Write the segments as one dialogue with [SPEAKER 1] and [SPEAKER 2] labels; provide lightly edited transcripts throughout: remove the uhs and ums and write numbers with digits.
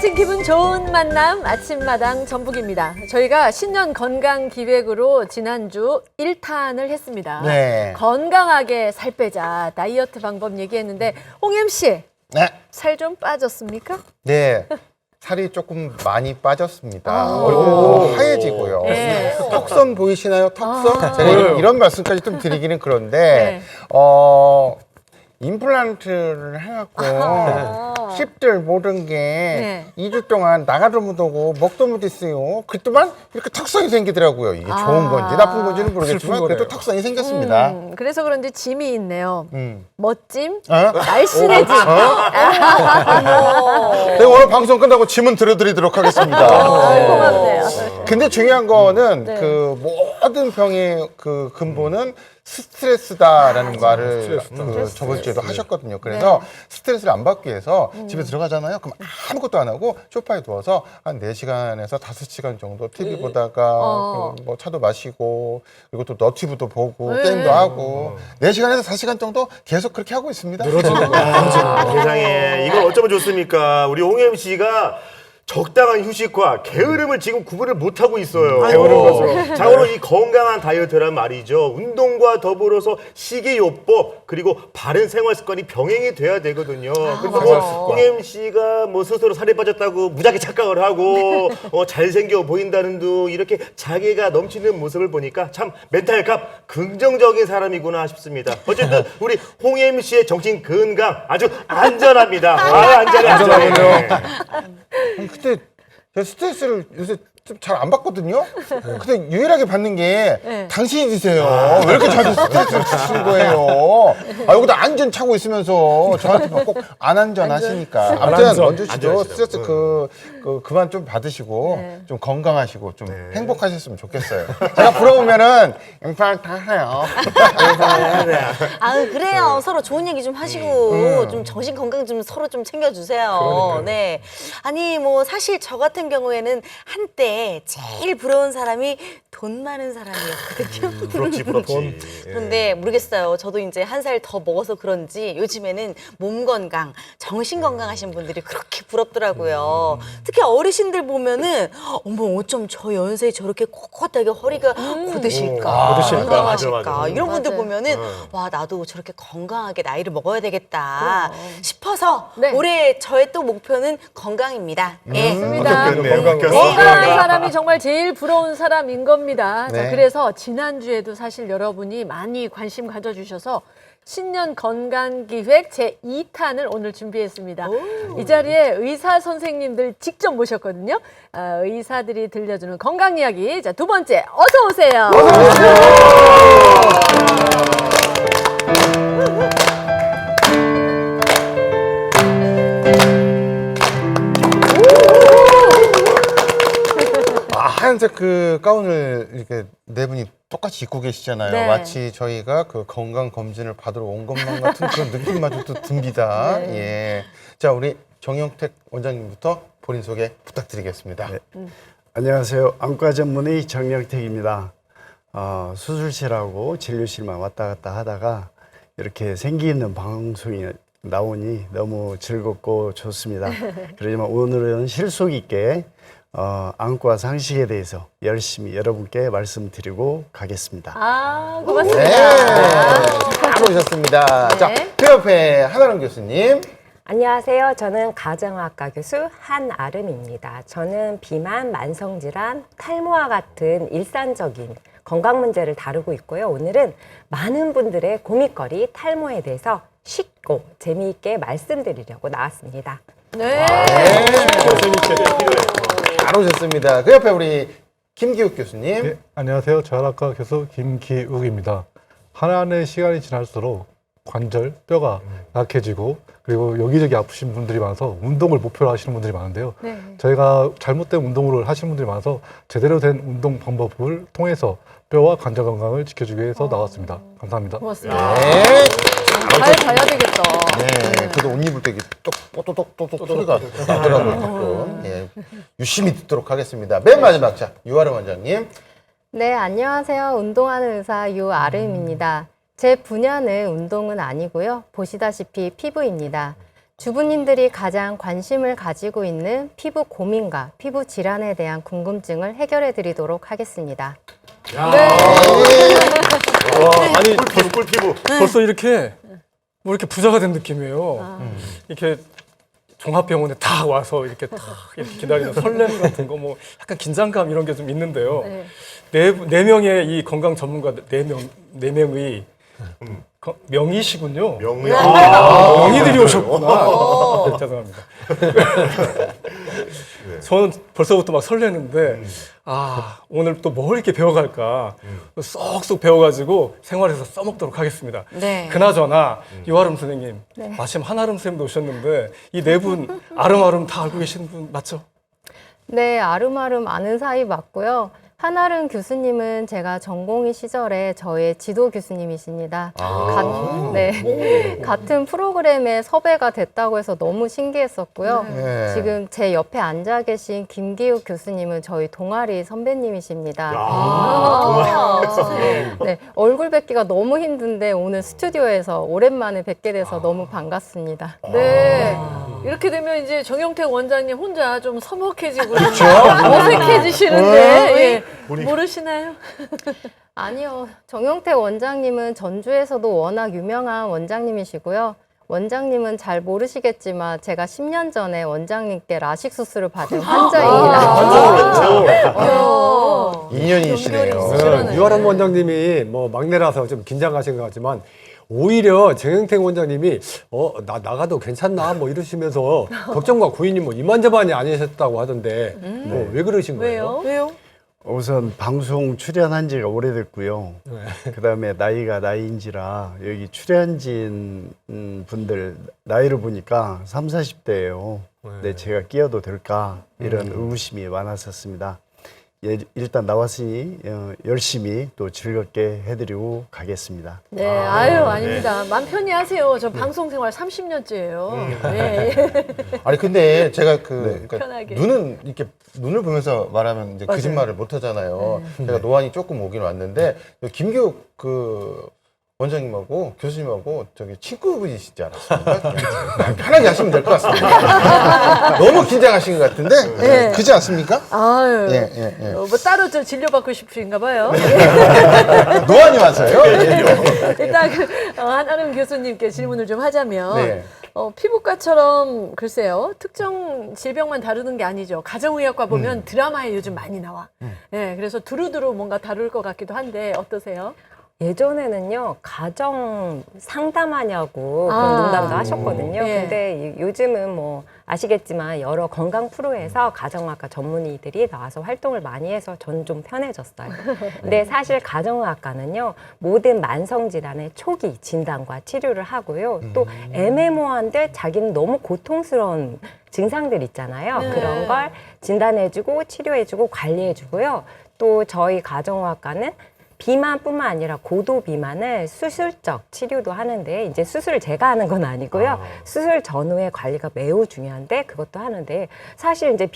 [SPEAKER 1] 아침 기분 좋은 만남 아침마당 전북입니다. 저희가 신년 건강 기획으로 지난주 1탄을 했습니다.
[SPEAKER 2] 네.
[SPEAKER 1] 건강하게 살 빼자 다이어트 방법 얘기했는데 홍엠 씨,
[SPEAKER 2] 네.
[SPEAKER 1] 살 좀 빠졌습니까?
[SPEAKER 2] 네. 살이 조금 많이 빠졌습니다. 얼굴도 하얘지고요.
[SPEAKER 1] 네.
[SPEAKER 2] 턱선 보이시나요? 턱선?
[SPEAKER 1] 아.
[SPEAKER 2] 제가 이런 말씀까지 좀 드리기는 그런데, 임플란트를 해갖고 씹들 모든 게
[SPEAKER 1] 네.
[SPEAKER 2] 2주 동안 나가도 못 오고 먹도 못 했어요. 그랬더만 이렇게 턱선이 생기더라고요. 이게 좋은 건지 나쁜 건지는 모르겠지만 그래도 턱선이 생겼습니다.
[SPEAKER 1] 그래서 그런지 짐이 있네요.
[SPEAKER 2] 음.
[SPEAKER 1] 멋짐,
[SPEAKER 2] 어?
[SPEAKER 1] 날씬해짐.
[SPEAKER 2] 네, 오늘 방송 끝나고 짐은 들어드리도록 하겠습니다.
[SPEAKER 1] 고맙네요.
[SPEAKER 2] 근데 중요한 거는
[SPEAKER 1] 네.
[SPEAKER 2] 그 모든 병의 그 근본은 스트레스다라는 말을 저번 주에도 하셨거든요. 그래서 스트레스를 안 받기 위해서 집에 들어가잖아요. 그럼 아무것도 안 하고 소파에 누워서 한 4시간에서 5시간 정도 TV 보다가 뭐 차도 마시고 그리고 또 너튜브도 보고 게임도 하고 4시간에서 4시간 정도 계속 그렇게 하고 있습니다.
[SPEAKER 3] 세상에 이걸 어쩌면 좋습니까? 우리 홍엠 씨가 적당한 휴식과 게으름을 지금 구분을 못하고 있어요. 게으름 자고로 이 건강한 다이어트란 말이죠. 운동과 더불어서 식이요법 그리고 바른 생활 습관이 병행이 돼야 되거든요. 그래서 뭐 홍엠 씨가 뭐 스스로 살이 빠졌다고 무작위 착각을 하고 잘생겨 보인다는 둥 이렇게 자기가 넘치는 모습을 보니까 참 멘탈값 긍정적인 사람이구나 싶습니다. 어쨌든 우리 홍엠 씨의 정신 건강 아주 안전합니다. 안전해.
[SPEAKER 2] 그때 제가 스트레스를 요새 좀 잘 안 받거든요. 근데 유일하게 받는 게 당신이세요. 왜 이렇게 저한테 스트레스를 주시는 거예요? 여기다 안전 차고 있으면서 저한테 꼭 안 안전하시니까. 아무튼 먼저 주시죠. 스트레스 그만 좀 받으시고 좀 건강하시고 좀 행복하셨으면 좋겠어요. 제가 부러우면은 임플란트 하세요.
[SPEAKER 4] 그래요. 서로 좋은 얘기 좀 하시고 좀 정신 건강 좀 서로 좀 챙겨주세요. 네. 아니 뭐 사실 저 같은 경우에는 한때 제일 부러운 사람이 돈 많은 사람이었거든요.
[SPEAKER 3] 부럽지.
[SPEAKER 4] 그런데 모르겠어요. 저도 이제 한 살 더 먹어서 그런지 요즘에는 몸 건강, 정신 건강하신 분들이 그렇게 부럽더라고요. 특히 어르신들 보면은 어머 어쩜 저 연세에 저렇게 꼿꼿하게 허리가 곧으실까, 건강하실까
[SPEAKER 3] 맞아.
[SPEAKER 4] 이런 분들 보면은 와 나도 저렇게 건강하게 나이를 먹어야 되겠다 싶어서 올해 저의 또 목표는 건강입니다.
[SPEAKER 1] 맞습니다.
[SPEAKER 3] 건강
[SPEAKER 1] 건강한 사람이 정말 제일 부러운 사람인 겁니다. 자,
[SPEAKER 2] 네.
[SPEAKER 1] 그래서 지난주에도 사실 여러분이 많이 관심 가져주셔서 신년 건강기획 제2탄을 오늘 준비했습니다. 이 자리에 의사 선생님들 직접 모셨거든요. 의사들이 들려주는 건강 이야기. 자, 두 번째, 어서 오세요.
[SPEAKER 2] 하얀색 그 가운을 이렇게 네 분이 똑같이 입고 계시잖아요.
[SPEAKER 1] 네.
[SPEAKER 2] 마치 저희가 그 건강 검진을 받으러 온 것만 같은 그런 느낌마저도 듭니다. 예. 자, 우리 정영택 원장님부터 본인 소개 부탁드리겠습니다.
[SPEAKER 5] 안녕하세요. 안과 전문의 정영택입니다. 수술실하고 진료실만 왔다 갔다 하다가 이렇게 생기 있는 방송이 나오니 너무 즐겁고 좋습니다. 그렇지만 오늘은 실속 있게 안과 상식에 대해서 열심히 여러분께 말씀드리고 가겠습니다.
[SPEAKER 1] 고맙습니다.
[SPEAKER 2] 네. 잘 오셨습니다.
[SPEAKER 1] 네.
[SPEAKER 2] 자, 그 옆에 한아름 교수님.
[SPEAKER 6] 안녕하세요. 저는 가정의학과 교수 한아름입니다. 저는 비만, 만성질환, 탈모와 같은 일상적인 건강 문제를 다루고 있고요. 오늘은 많은 분들의 고민거리 탈모에 대해서 쉽고 재미있게 말씀드리려고 나왔습니다.
[SPEAKER 1] 네.
[SPEAKER 2] 잘 오셨습니다. 그 옆에 우리 김기욱 교수님.
[SPEAKER 7] 네, 안녕하세요. 재활학과 교수 김기욱입니다. 하나의 시간이 지날수록 관절, 뼈가 약해지고 그리고 여기저기 아프신 분들이 많아서 운동을 목표로 하시는 분들이 많은데요. 저희가 잘못된 운동을 하시는 분들이 많아서 제대로 된 운동 방법을 통해서 뼈와 관절 건강을 지켜주기 위해서 나왔습니다. 감사합니다.
[SPEAKER 1] 고맙습니다.
[SPEAKER 2] 네.
[SPEAKER 1] 잘 봐야 되겠다.
[SPEAKER 2] 네. 그래도 옷 입을 때 똑똑똑똑 소리가 나더라고요. 가끔. 예. 유심히 듣도록 하겠습니다. 맨 마지막 자 유아름 원장님.
[SPEAKER 8] 네, 안녕하세요. 운동하는 의사 유아름입니다. 제 분야는 운동은 아니고요. 보시다시피 피부입니다. 주부님들이 가장 관심을 가지고 있는 피부 고민과 피부 질환에 대한 궁금증을 해결해 드리도록 하겠습니다.
[SPEAKER 9] 와, 아니
[SPEAKER 3] 꿀피부.
[SPEAKER 9] 벌써 이렇게 뭐 이렇게 부자가 된 느낌이에요. 이렇게 종합병원에 다 와서 이렇게 딱 이렇게 기다리는 설렘 같은 거, 뭐 약간 긴장감 이런 게 좀 있는데요. 네 명의 이 건강 전문가 네 명의 명의시군요.
[SPEAKER 3] 명의.
[SPEAKER 9] 명의들이 오셨구나. 네, 죄송합니다. 저는 벌써부터 막 설레는데, 오늘 또 뭘 이렇게 배워갈까. 쏙쏙 배워가지고 생활에서 써먹도록 하겠습니다.
[SPEAKER 4] 네.
[SPEAKER 9] 그나저나, 유아름 선생님, 마침 한아름 선생님도 오셨는데, 이 네 분 아름아름 다 알고 계시는 분 맞죠?
[SPEAKER 8] 네, 아름아름 아는 사이 맞고요. 한아름 교수님은 제가 전공의 시절에 저의 지도 교수님이십니다. 같은 프로그램에 섭외가 됐다고 해서 너무 신기했었고요.
[SPEAKER 2] 네.
[SPEAKER 8] 지금 제 옆에 앉아 계신 김기욱 교수님은 저희 동아리 선배님이십니다. 네, 얼굴 뵙기가 너무 힘든데 오늘 스튜디오에서 오랜만에 뵙게 돼서 너무 반갑습니다.
[SPEAKER 1] 네. 이렇게 되면 이제 정영택 원장님 혼자 좀 서먹해지고 어색해지시는데 예. 모르시나요?
[SPEAKER 8] 아니요. 정영택 원장님은 전주에서도 워낙 유명한 원장님이시고요. 원장님은 잘 모르시겠지만 제가 10년 전에 원장님께 라식 수술을 받은 환자입니다.
[SPEAKER 2] 인연이시네요.
[SPEAKER 10] 유아람 원장님이 뭐 막내라서 좀 긴장하신 것 같지만 오히려 정영택 원장님이 나가도 괜찮나 뭐 이러시면서 걱정과 고민이 뭐 이만저만이 아니셨다고 하던데 왜 그러신 거예요?
[SPEAKER 1] 왜요?
[SPEAKER 5] 우선 방송 출연한 지가 오래됐고요. 그다음에 나이가 나이인지라 여기 출연진 분들 나이를 보니까 30, 40대예요. 근데 제가 끼어도 될까 이런 의구심이 많았었습니다. 일단 나왔으니 열심히 또 즐겁게 해드리고 가겠습니다.
[SPEAKER 1] 네, 아닙니다. 맘 편히 하세요. 저 방송 생활 30년째예요. 네.
[SPEAKER 2] 아니 근데 제가 그러니까
[SPEAKER 1] 편하게.
[SPEAKER 2] 눈을 보면서 말하면 이제 거짓말을 못 하잖아요. 제가 노안이 조금 오긴 왔는데 김교육 원장님하고 교수님하고 저기 친구분이시지 않았습니까? 편하게 하시면 될 것 같습니다. 너무 긴장하신 것 같은데 그렇지 않습니까?
[SPEAKER 1] 아유.
[SPEAKER 2] 예.
[SPEAKER 1] 뭐 따로 저 진료받고 싶으신가 봐요.
[SPEAKER 2] 노안이 와서요.
[SPEAKER 1] 일단 한아름 교수님께 질문을 좀 하자면
[SPEAKER 2] 네.
[SPEAKER 1] 피부과처럼 글쎄요 특정 질병만 다루는 게 아니죠. 가정의학과 보면 드라마에 요즘 많이 나와. 네, 그래서 두루두루 뭔가 다룰 것 같기도 한데 어떠세요?
[SPEAKER 6] 예전에는요, 가정 상담하냐고 그런 농담도 하셨거든요.
[SPEAKER 1] 예.
[SPEAKER 6] 근데 요즘은 뭐 아시겠지만 여러 건강 프로에서 가정의학과 전문의들이 나와서 활동을 많이 해서 저는 좀 편해졌어요. 근데 사실 가정의학과는요, 모든 만성질환의 초기 진단과 치료를 하고요. 또 애매모호한데 자기는 너무 고통스러운 증상들 있잖아요. 그런 걸 진단해주고 치료해주고 관리해주고요. 또 저희 가정의학과는 비만뿐만 아니라 고도 비만을 수술적 치료도 하는데 이제 수술을 제가 하는 건 아니고요. 수술 전후의 관리가 매우 중요한데 그것도 하는데 사실 이제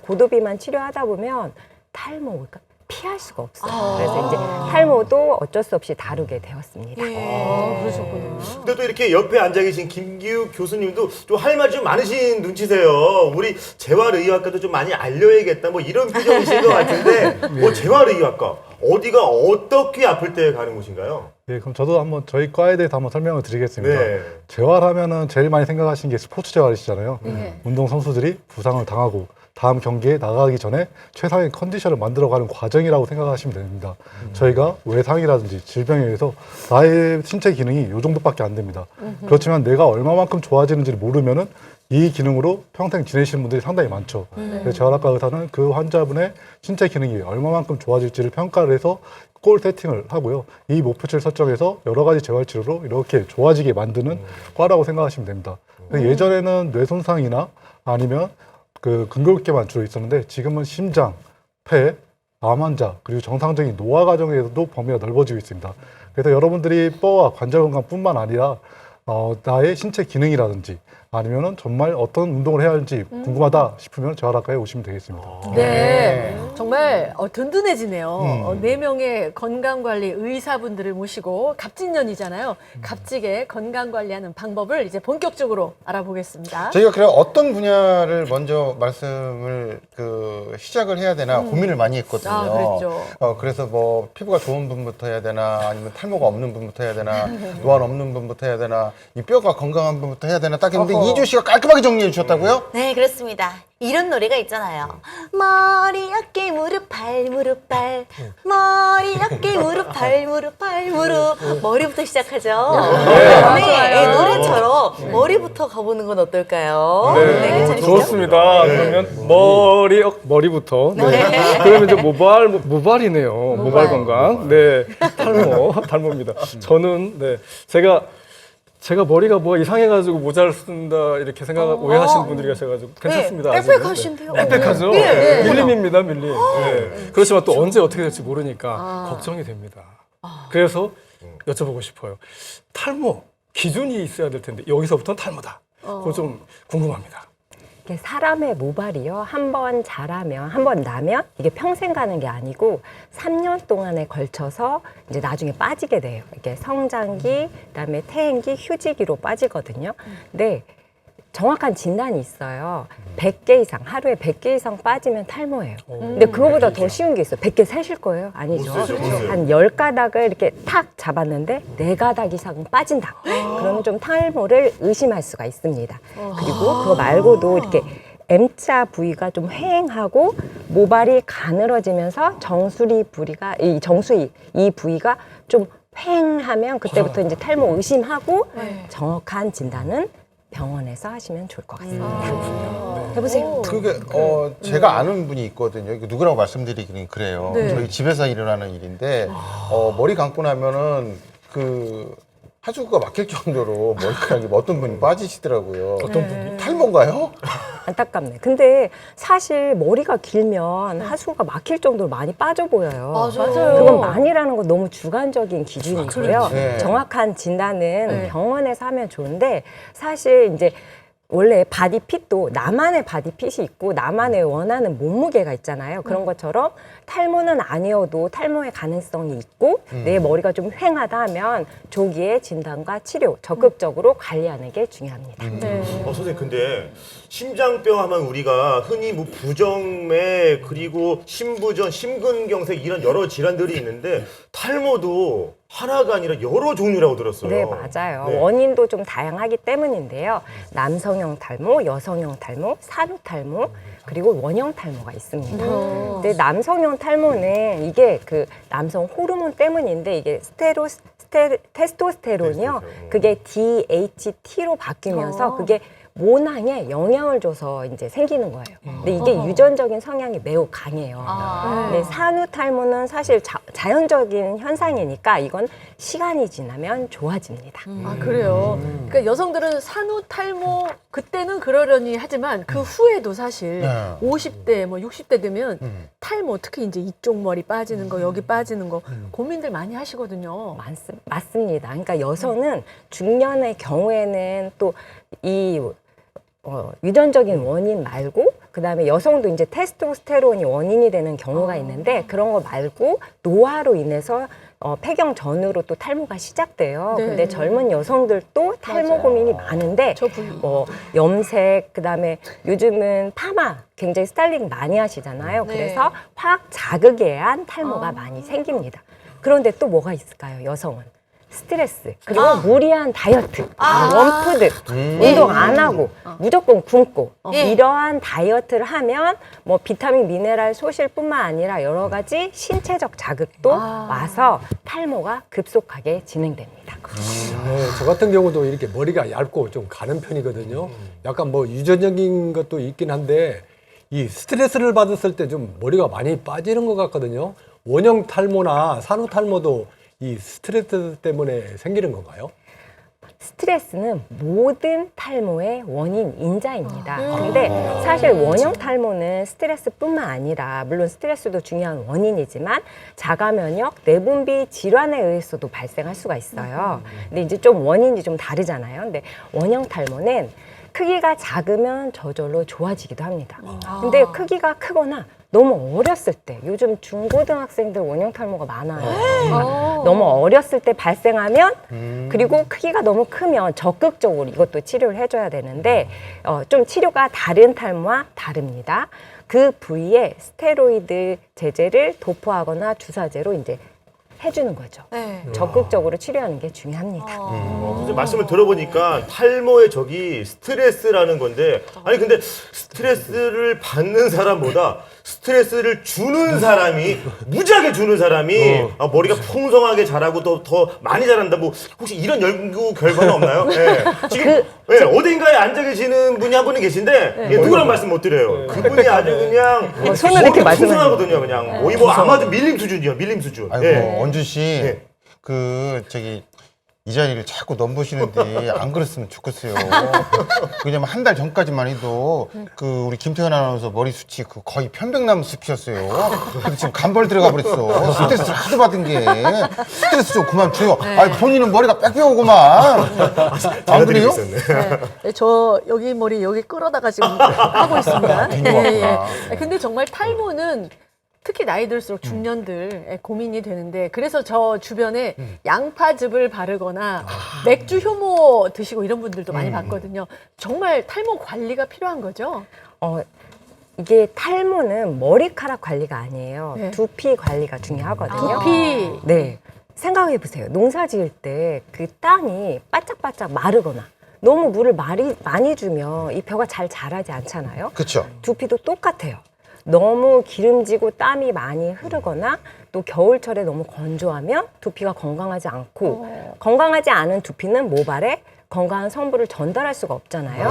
[SPEAKER 6] 고도 비만 치료하다 보면 탈모가 피할 수가 없어요. 그래서 이제 탈모도 어쩔 수 없이 다루게 되었습니다.
[SPEAKER 1] 그러셨군요.
[SPEAKER 3] 근데 또 이렇게 옆에 앉아 계신 김기욱 교수님도 좀 할 말이 좀 많으신 눈치세요. 우리 재활의학과도 좀 많이 알려야겠다 뭐 이런 표정이신 것 같은데 뭐 재활의학과 어디가 어떻게 아플 때 가는 곳인가요?
[SPEAKER 7] 네, 그럼 저도 한번 저희 과에 대해서 한번 설명을 드리겠습니다.
[SPEAKER 3] 네.
[SPEAKER 7] 재활하면은 제일 많이 생각하시는 게 스포츠 재활이시잖아요. 운동 선수들이 부상을 당하고 다음 경기에 나가기 전에 최상의 컨디션을 만들어가는 과정이라고 생각하시면 됩니다. 저희가 외상이라든지 질병에 의해서 나의 신체 기능이 이 정도밖에 안 됩니다. 그렇지만 내가 얼마만큼 좋아지는지를 모르면은 이 기능으로 평생 지내시는 분들이 상당히 많죠. 그래서 재활학과 의사는 그 환자분의 신체 기능이 얼마만큼 좋아질지를 평가를 해서 골 세팅을 하고요. 이 목표치를 설정해서 여러 가지 재활치료로 이렇게 좋아지게 만드는 과라고 생각하시면 됩니다. 예전에는 뇌 손상이나 아니면 그 근골격계만 주로 있었는데 지금은 심장, 폐, 암 환자 그리고 정상적인 노화 과정에서도 범위가 넓어지고 있습니다. 그래서 여러분들이 뼈와 관절 건강뿐만 아니라 나의 신체 기능이라든지 아니면은 정말 어떤 운동을 해야 할지 궁금하다 싶으면 저활학과에 오시면 되겠습니다.
[SPEAKER 1] 네, 정말 든든해지네요. 4명의 건강관리 의사분들을 모시고 갑진년이잖아요. 갑지게 건강관리하는 방법을 이제 본격적으로 알아보겠습니다.
[SPEAKER 2] 저희가 그래 어떤 분야를 먼저 말씀을 시작을 해야 되나 고민을 많이 했거든요.
[SPEAKER 1] 아, 그랬죠.
[SPEAKER 2] 그래서 뭐 피부가 좋은 분부터 해야 되나, 아니면 탈모가 없는 분부터 해야 되나, 노안 없는 분부터 해야 되나, 이 뼈가 건강한 분부터 해야 되나 딱 했는데 이주 씨가 깔끔하게 정리해 주셨다고요?
[SPEAKER 4] 네, 그렇습니다. 이런 노래가 있잖아요. 머리, 어깨, 무릎, 발, 무릎, 발. 머리, 어깨, 무릎, 발, 무릎, 발, 무릎. 머리부터 시작하죠. 네, 노래처럼 머리부터 가보는 건 어떨까요?
[SPEAKER 9] 네,
[SPEAKER 4] 괜찮으시죠?
[SPEAKER 9] 좋습니다. 그러면 머리부터. 네. 그러면 이제 모발이네요. 모발 건강. 네, 탈모입니다. 저는 제가 머리가 뭐 이상해가지고 모자를 쓴다 이렇게 오해하시는 분들이 계셔가지고 괜찮습니다.
[SPEAKER 4] 네, 빽빽하신데요.
[SPEAKER 9] 빽빽하죠?
[SPEAKER 4] 네.
[SPEAKER 9] 밀림입니다, 밀림. 네. 그렇지만 또 언제 어떻게 될지 모르니까 걱정이 됩니다. 그래서 여쭤보고 싶어요. 탈모 기준이 있어야 될 텐데 여기서부터는 탈모다. 그거 좀 궁금합니다.
[SPEAKER 6] 이게 사람의 모발이요. 한 번 자라면, 한 번 나면 이게 평생 가는 게 아니고 3년 동안에 걸쳐서 이제 나중에 빠지게 돼요. 이게 성장기, 그다음에 퇴행기, 휴지기로 빠지거든요. 근데 정확한 진단이 있어요. 100개 이상, 하루에 100개 이상 빠지면 탈모예요. 근데 그거보다 더 쉬운 게 있어요. 100개 세실 거예요? 아니죠.
[SPEAKER 3] 못 세죠.
[SPEAKER 6] 한 10가닥을 이렇게 탁 잡았는데 4가닥 이상은 빠진다. 그러면 좀 탈모를 의심할 수가 있습니다. 그리고 그거 말고도 이렇게 M자 부위가 좀 휑하고 모발이 가늘어지면서 정수리 이 부위가 좀 휑하면 그때부터 이제 탈모 의심하고 정확한 진단은 병원에서 하시면 좋을 것 같습니다. 해보세요.
[SPEAKER 2] 그게 제가 아는 분이 있거든요. 이거 누구라고 말씀드리기는 그래요.
[SPEAKER 1] 네.
[SPEAKER 2] 저희 집에서 일어나는 일인데 머리 감고 나면은 하수구가 막힐 정도로 머리카락이 어떤 분이 빠지시더라고요.
[SPEAKER 9] 어떤 분이?
[SPEAKER 2] 탈모인가요?
[SPEAKER 6] 안타깝네. 근데 사실 머리가 길면 하수구가 막힐 정도로 많이 빠져 보여요.
[SPEAKER 1] 맞아요.
[SPEAKER 6] 그건 많이라는 건 너무 주관적인 기준이고요.
[SPEAKER 2] 네.
[SPEAKER 6] 정확한 진단은 병원에서 하면 좋은데 사실 이제 원래 바디핏도 나만의 바디핏이 있고 나만의 원하는 몸무게가 있잖아요. 그런 것처럼 탈모는 아니어도 탈모의 가능성이 있고 내 머리가 좀 휑하다 하면 조기에 진단과 치료 적극적으로 관리하는 게 중요합니다.
[SPEAKER 1] 네.
[SPEAKER 3] 선생님 근데 심장병 하면 우리가 흔히 뭐 부정맥 그리고 심부전, 심근경색 이런 여러 질환들이 있는데 탈모도 하나가 아니라 여러 종류라고 들었어요.
[SPEAKER 6] 네, 맞아요.
[SPEAKER 3] 네.
[SPEAKER 6] 원인도 좀 다양하기 때문인데요. 남성형 탈모, 여성형 탈모, 산후탈모, 그리고 원형 탈모가 있습니다. 근데 남성형 탈모는 이게 남성 호르몬 때문인데 이게 테스토스테론이요. 그게 DHT로 바뀌면서 그게 모낭에 영향을 줘서 이제 생기는 거예요. 근데 이게 유전적인 성향이 매우 강해요. 네, 산후탈모는 사실 자연적인 현상이니까 이건 시간이 지나면 좋아집니다.
[SPEAKER 1] 아, 그래요. 그러니까 여성들은 산후탈모 그때는 그러려니 하지만 그 후에도 사실 50대, 뭐 60대 되면 탈모, 특히 이제 이쪽 머리 빠지는 거, 여기 빠지는 거 고민들 많이 하시거든요.
[SPEAKER 6] 맞습니다. 그러니까 여성은 중년의 경우에는 또 이 유전적인 원인 말고 그다음에 여성도 이제 테스토스테론이 원인이 되는 경우가 있는데 그런 거 말고 노화로 인해서 폐경 전후로 또 탈모가 시작돼요.
[SPEAKER 1] 네.
[SPEAKER 6] 근데 젊은 여성들도 탈모
[SPEAKER 1] 맞아요.
[SPEAKER 6] 고민이 많은데
[SPEAKER 1] 저 부위.
[SPEAKER 6] 염색 그다음에 요즘은 파마 굉장히 스타일링 많이 하시잖아요.
[SPEAKER 4] 네.
[SPEAKER 6] 그래서 화학 자극에 의한 탈모가 많이 생깁니다. 그런데 또 뭐가 있을까요? 여성은 스트레스 그리고 무리한 다이어트, 원푸드, 운동 안 하고 무조건 굶고 이러한 다이어트를 하면 뭐 비타민, 미네랄 소실뿐만 아니라 여러 가지 신체적 자극도 와서 탈모가 급속하게 진행됩니다.
[SPEAKER 10] 저 같은 경우도 이렇게 머리가 얇고 좀 가는 편이거든요. 약간 뭐 유전적인 것도 있긴 한데 이 스트레스를 받았을 때 좀 머리가 많이 빠지는 것 같거든요. 원형 탈모나 산후 탈모도 이 스트레스 때문에 생기는 건가요?
[SPEAKER 6] 스트레스는 모든 탈모의 원인 인자입니다. 근데 사실 원형 탈모는 스트레스뿐만 아니라 물론 스트레스도 중요한 원인이지만 자가 면역, 내분비 질환에 의해서도 발생할 수가 있어요. 근데 이제 좀 원인이 좀 다르잖아요. 근데 원형 탈모는 크기가 작으면 저절로 좋아지기도 합니다. 근데 크기가 크거나 너무 어렸을 때, 요즘 중고등학생들 원형 탈모가 많아요. 너무 어렸을 때 발생하면, 그리고 크기가 너무 크면 적극적으로 이것도 치료를 해줘야 되는데, 좀 치료가 다른 탈모와 다릅니다. 그 부위에 스테로이드 제제를 도포하거나 주사제로 이제 해주는 거죠.
[SPEAKER 4] 네.
[SPEAKER 6] 적극적으로 치료하는 게 중요합니다.
[SPEAKER 3] 선생님 말씀을 들어보니까 탈모의 적이 스트레스라는 건데, 아니 근데 스트레스를 받는 사람보다 스트레스를 주는 사람이, 무지하게 주는 사람이 머리가 풍성하게 자라고 더 많이 자란다. 뭐 혹시 이런 연구 결과는 없나요? 네. 지금 어딘가에 앉아 계시는 분이 한 분이 계신데 누구랑 말씀 못 드려요. 그분이 아주 그냥
[SPEAKER 6] 손을 이렇게
[SPEAKER 3] 풍성하거든요. 그냥 거의 뭐 아마도 밀림 수준이요. 밀림 수준.
[SPEAKER 2] 아이고
[SPEAKER 3] 예.
[SPEAKER 2] 원주 씨,
[SPEAKER 3] 네.
[SPEAKER 2] 이 자리를 자꾸 넘보시는데 안 그랬으면 좋겠어요. 왜냐면 한 달 전까지만 해도 우리 김태현 아나운서 머리 숱이 거의 편백나무 숲이었어요. 근데 지금 간벌 들어가 버렸어. 스트레스를 하도 받은 게. 스트레스 좀 그만 줘요. 아니 본인은 머리가 빽빽하고만. 안 그래요?
[SPEAKER 1] 네, 저 여기 머리 여기 끌어다가 지금 하고 있습니다. 근데 정말 탈모는 특히 나이 들수록 중년들 고민이 되는데, 그래서 저 주변에 양파즙을 바르거나 맥주 효모 드시고 이런 분들도 많이 봤거든요. 정말 탈모 관리가 필요한 거죠?
[SPEAKER 6] 이게 탈모는 머리카락 관리가 아니에요.
[SPEAKER 1] 네.
[SPEAKER 6] 두피 관리가 중요하거든요.
[SPEAKER 1] 두피.
[SPEAKER 6] 네. 생각해 보세요. 농사 지을 때 그 땅이 바짝바짝 마르거나 너무 물을 많이 주면 이 벼가 잘 자라지 않잖아요.
[SPEAKER 2] 그렇죠.
[SPEAKER 6] 두피도 똑같아요. 너무 기름지고 땀이 많이 흐르거나 또 겨울철에 너무 건조하면 두피가 건강하지 않고, 건강하지 않은 두피는 모발에 건강한 성분을 전달할 수가 없잖아요.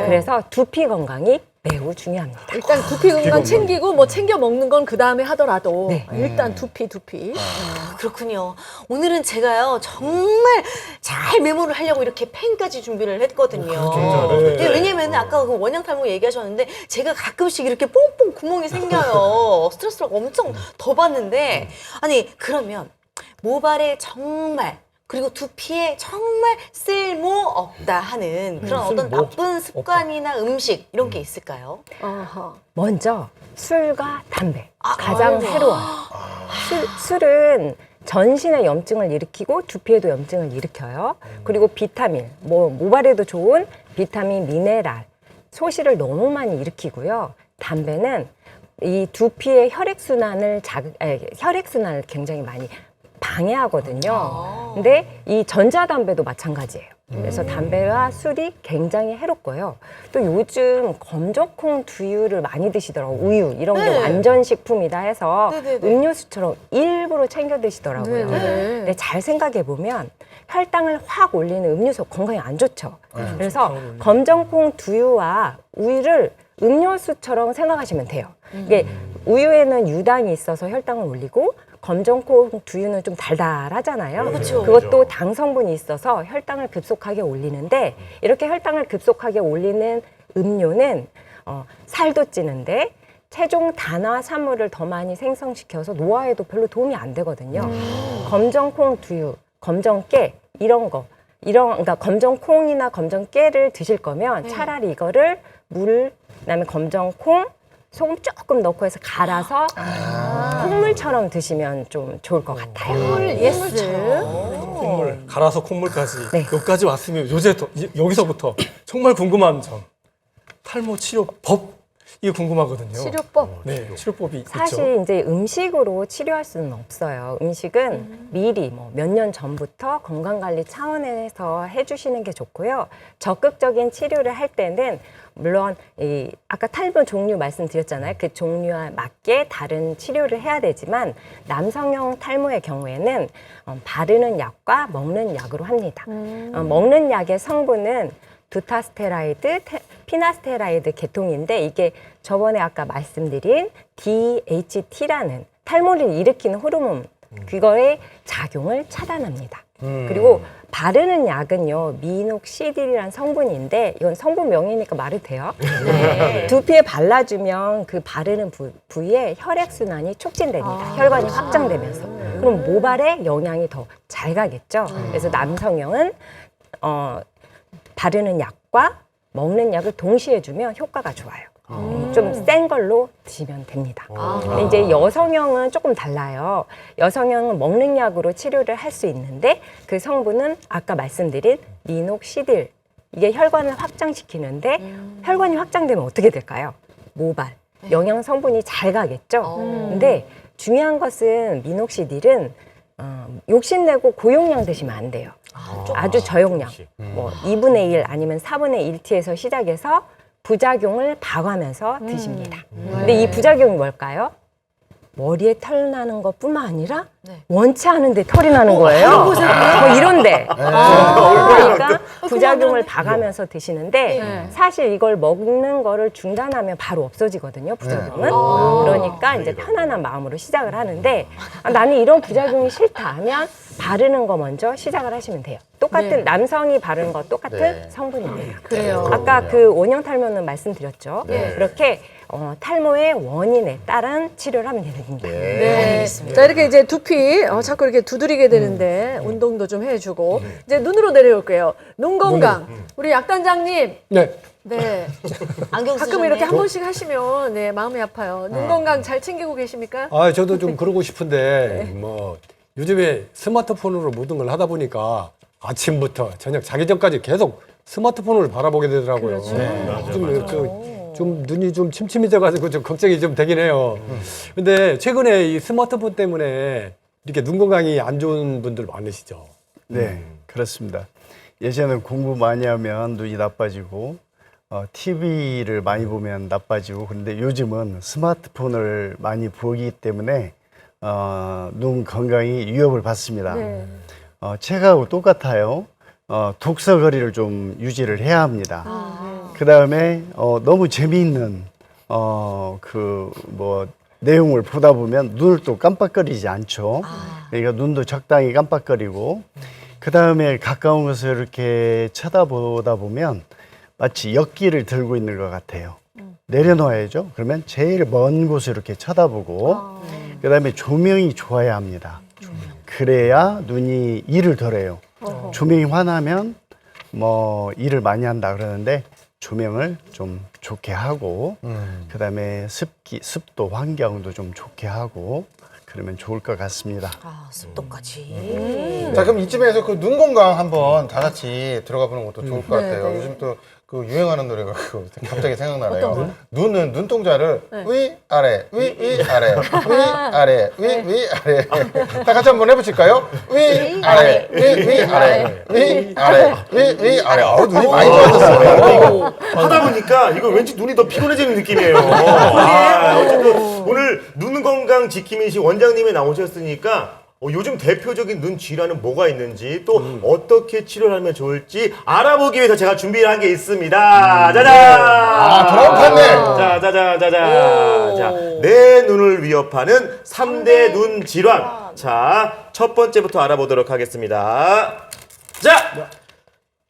[SPEAKER 6] 그래서 두피 건강이 매우 중요합니다.
[SPEAKER 1] 일단 두피 건강 챙기고 뭐 챙겨 먹는 건 그 다음에 하더라도 일단 두피.
[SPEAKER 4] 그렇군요. 오늘은 제가요 정말 잘 메모를 하려고 이렇게 펜까지 준비를 했거든요. 네, 왜냐면 아까 그 원형 탈모 얘기하셨는데 제가 가끔씩 이렇게 뽕뽕 구멍이 생겨요. 스트레스를 엄청 더 받는데, 아니 그러면 모발에 정말, 그리고 두피에 정말 쓸모 없다 하는 그런 어떤 나쁜 습관이나 음식 이런 게 있을까요?
[SPEAKER 6] 먼저 술과 담배. 가장 해로워요. 술은 전신에 염증을 일으키고 두피에도 염증을 일으켜요. 그리고 비타민, 모발에도 좋은 비타민, 미네랄, 소실을 너무 많이 일으키고요. 담배는 이 두피의 혈액순환을 굉장히 많이 방해하거든요. 근데 이 전자담배도 마찬가지예요. 그래서 담배와 술이 굉장히 해롭고요. 또 요즘 검정콩 두유를 많이 드시더라고요. 우유 이런 게 완전식품이다 해서 음료수처럼 일부러 챙겨 드시더라고요. 근데 잘 생각해 보면 혈당을 확 올리는 음료수 건강에 안 좋죠. 그래서 검정콩 두유와 우유를 음료수처럼 생각하시면 돼요. 이게 우유에는 유당이 있어서 혈당을 올리고, 검정콩 두유는 좀 달달하잖아요. 그것도 당 성분이 있어서 혈당을 급속하게 올리는데, 이렇게 혈당을 급속하게 올리는 음료는 살도 찌는데 체중 단화산물을 더 많이 생성시켜서 노화에도 별로 도움이 안 되거든요. 검정콩 두유, 검정깨 그러니까 검정콩이나 검정깨를 드실 거면 차라리 이거를 그다음에 검정콩, 소금 조금 넣고 해서 갈아서 콩물처럼 드시면 좀 좋을 것 같아요.
[SPEAKER 9] 콩물, 갈아서 콩물까지. 여기까지 왔으면 여기서부터 정말 궁금한 점. 탈모 치료법. 이게 궁금하거든요.
[SPEAKER 1] 치료법?
[SPEAKER 9] 네, 치료법이 있죠.
[SPEAKER 6] 사실 이제 음식으로 치료할 수는 없어요. 음식은 미리 몇 년 전부터 건강관리 차원에서 해주시는 게 좋고요. 적극적인 치료를 할 때는 물론 아까 탈모 종류 말씀드렸잖아요. 그 종류에 맞게 다른 치료를 해야 되지만, 남성형 탈모의 경우에는 바르는 약과 먹는 약으로 합니다. 먹는 약의 성분은 두타스테라이드, 피나스테라이드 계통인데, 이게 저번에 아까 말씀드린 DHT라는 탈모를 일으키는 호르몬, 그거의 작용을 차단합니다. 그리고 바르는 약은요, 미녹시딜이라는 성분인데, 이건 성분 명이니까 말해도 돼요. 두피에 발라주면 그 바르는 부위에 혈액순환이 촉진됩니다. 혈관이 확장되면서. 그럼 모발에 영양이 더 잘 가겠죠. 그래서 남성형은 바르는 약과 먹는 약을 동시에 주면 효과가 좋아요. 좀 센 걸로 드시면 됩니다. 근데 이제 여성형은 조금 달라요. 여성형은 먹는 약으로 치료를 할 수 있는데 그 성분은 아까 말씀드린 미녹시딜, 이게 혈관을 확장시키는데 혈관이 확장되면 어떻게 될까요? 모발, 영양 성분이 잘 가겠죠. 근데 중요한 것은 미녹시딜은 욕심내고 고용량 드시면 안 돼요. 아주 저용량, 뭐 2분의 1 아니면 4분의 1T에서 시작해서 부작용을 봐가면서 드십니다. 근데 이 부작용이 뭘까요? 머리에 털 나는 것뿐만 아니라 원치 않은데 털이 나는 거예요. 뭐 이런데. 그러니까 부작용을 봐가면서 드시는데 사실 이걸 먹는 거를 중단하면 바로 없어지거든요, 부작용은. 그러니까 이제 편안한 마음으로 시작을 하는데 나는 이런 부작용이 싫다 하면 바르는 거 먼저 시작을 하시면 돼요. 똑같은 남성이 바르는 거 똑같은 성분입니다.
[SPEAKER 1] 그래요.
[SPEAKER 6] 아까 그 원형 탈모는 말씀드렸죠. 그렇게 탈모의 원인에 따른 치료를 하면 됩니다.
[SPEAKER 1] 네. 자, 이렇게 이제 두피 자꾸 이렇게 두드리게 되는데 운동도 좀 해주고 이제 눈으로 내려올게요. 눈 건강. 우리 약단장님.
[SPEAKER 10] 네.
[SPEAKER 1] 네.
[SPEAKER 4] 안경
[SPEAKER 1] 가끔
[SPEAKER 4] 쓰셨네요.
[SPEAKER 1] 이렇게 한 번씩 하시면 네 마음이 아파요. 눈 건강 잘 챙기고 계십니까?
[SPEAKER 10] 아, 저도 좀 그러고 싶은데 뭐 요즘에 스마트폰으로 모든 걸 하다 보니까 아침부터 저녁 자기 전까지 계속 스마트폰을 바라보게 되더라고요. 좀 눈이 좀 침침해져가지고 좀 걱정이 좀 되긴 해요. 근데 최근에 이 스마트폰 때문에 이렇게 눈 건강이 안 좋은 분들 많으시죠?
[SPEAKER 5] 네, 그렇습니다. 예전에는 공부 많이 하면 눈이 나빠지고 TV를 많이 보면 나빠지고 그런데 요즘은 스마트폰을 많이 보기 때문에 눈 건강이 위협을 받습니다.
[SPEAKER 1] 네.
[SPEAKER 5] 책하고 똑같아요. 독서 거리를 좀 유지를 해야 합니다. 그 다음에 너무 재미있는 내용을 보다 보면 눈을 또 깜빡거리지 않죠. 그러니까 눈도 적당히 깜빡거리고 그 다음에 가까운 것을 이렇게 쳐다보다 보면 마치 역기를 들고 있는 것 같아요. 내려놓아야죠. 그러면 제일 먼 곳을 이렇게 쳐다보고 그 다음에 조명이 좋아야 합니다. 그래야 눈이 일을 덜 해요. 조명이 환하면 뭐 일을 많이 한다 그러는데 조명을 좀 좋게 하고 그 다음에 습도 환경도 좀 좋게 하고 그러면 좋을 것 같습니다.
[SPEAKER 4] 습도까지.
[SPEAKER 2] 자, 그럼 이쯤에서 그 눈 건강 한번 다 같이 들어가 보는 것도 좋을 것 같아요. 요즘 또 그 유행하는 노래가 갑자기 생각나네요. 눈은 눈동자를 위 아래 위 아래 위 아래 위 아래 다 같이 한번 해보실까요? 위 아래 위 아래 위 아래 위 아래. 눈이 많이 좋아졌어요.
[SPEAKER 3] 하다 보니까 이거 왠지 눈이 더 피곤해지는 느낌이에요. 어쨌든 오늘 눈 건강 지킴이시 원장님이 나오셨으니까 요즘 대표적인 눈 질환은 뭐가 있는지 또 어떻게 치료를 하면 좋을지 알아보기 위해서 제가 준비한 게 있습니다. 짜잔!
[SPEAKER 2] 돌아오셨네.
[SPEAKER 3] 짜자자자자. 자, 내 눈을 위협하는 3대 눈 질환. 자, 첫 번째부터 알아보도록 하겠습니다. 자!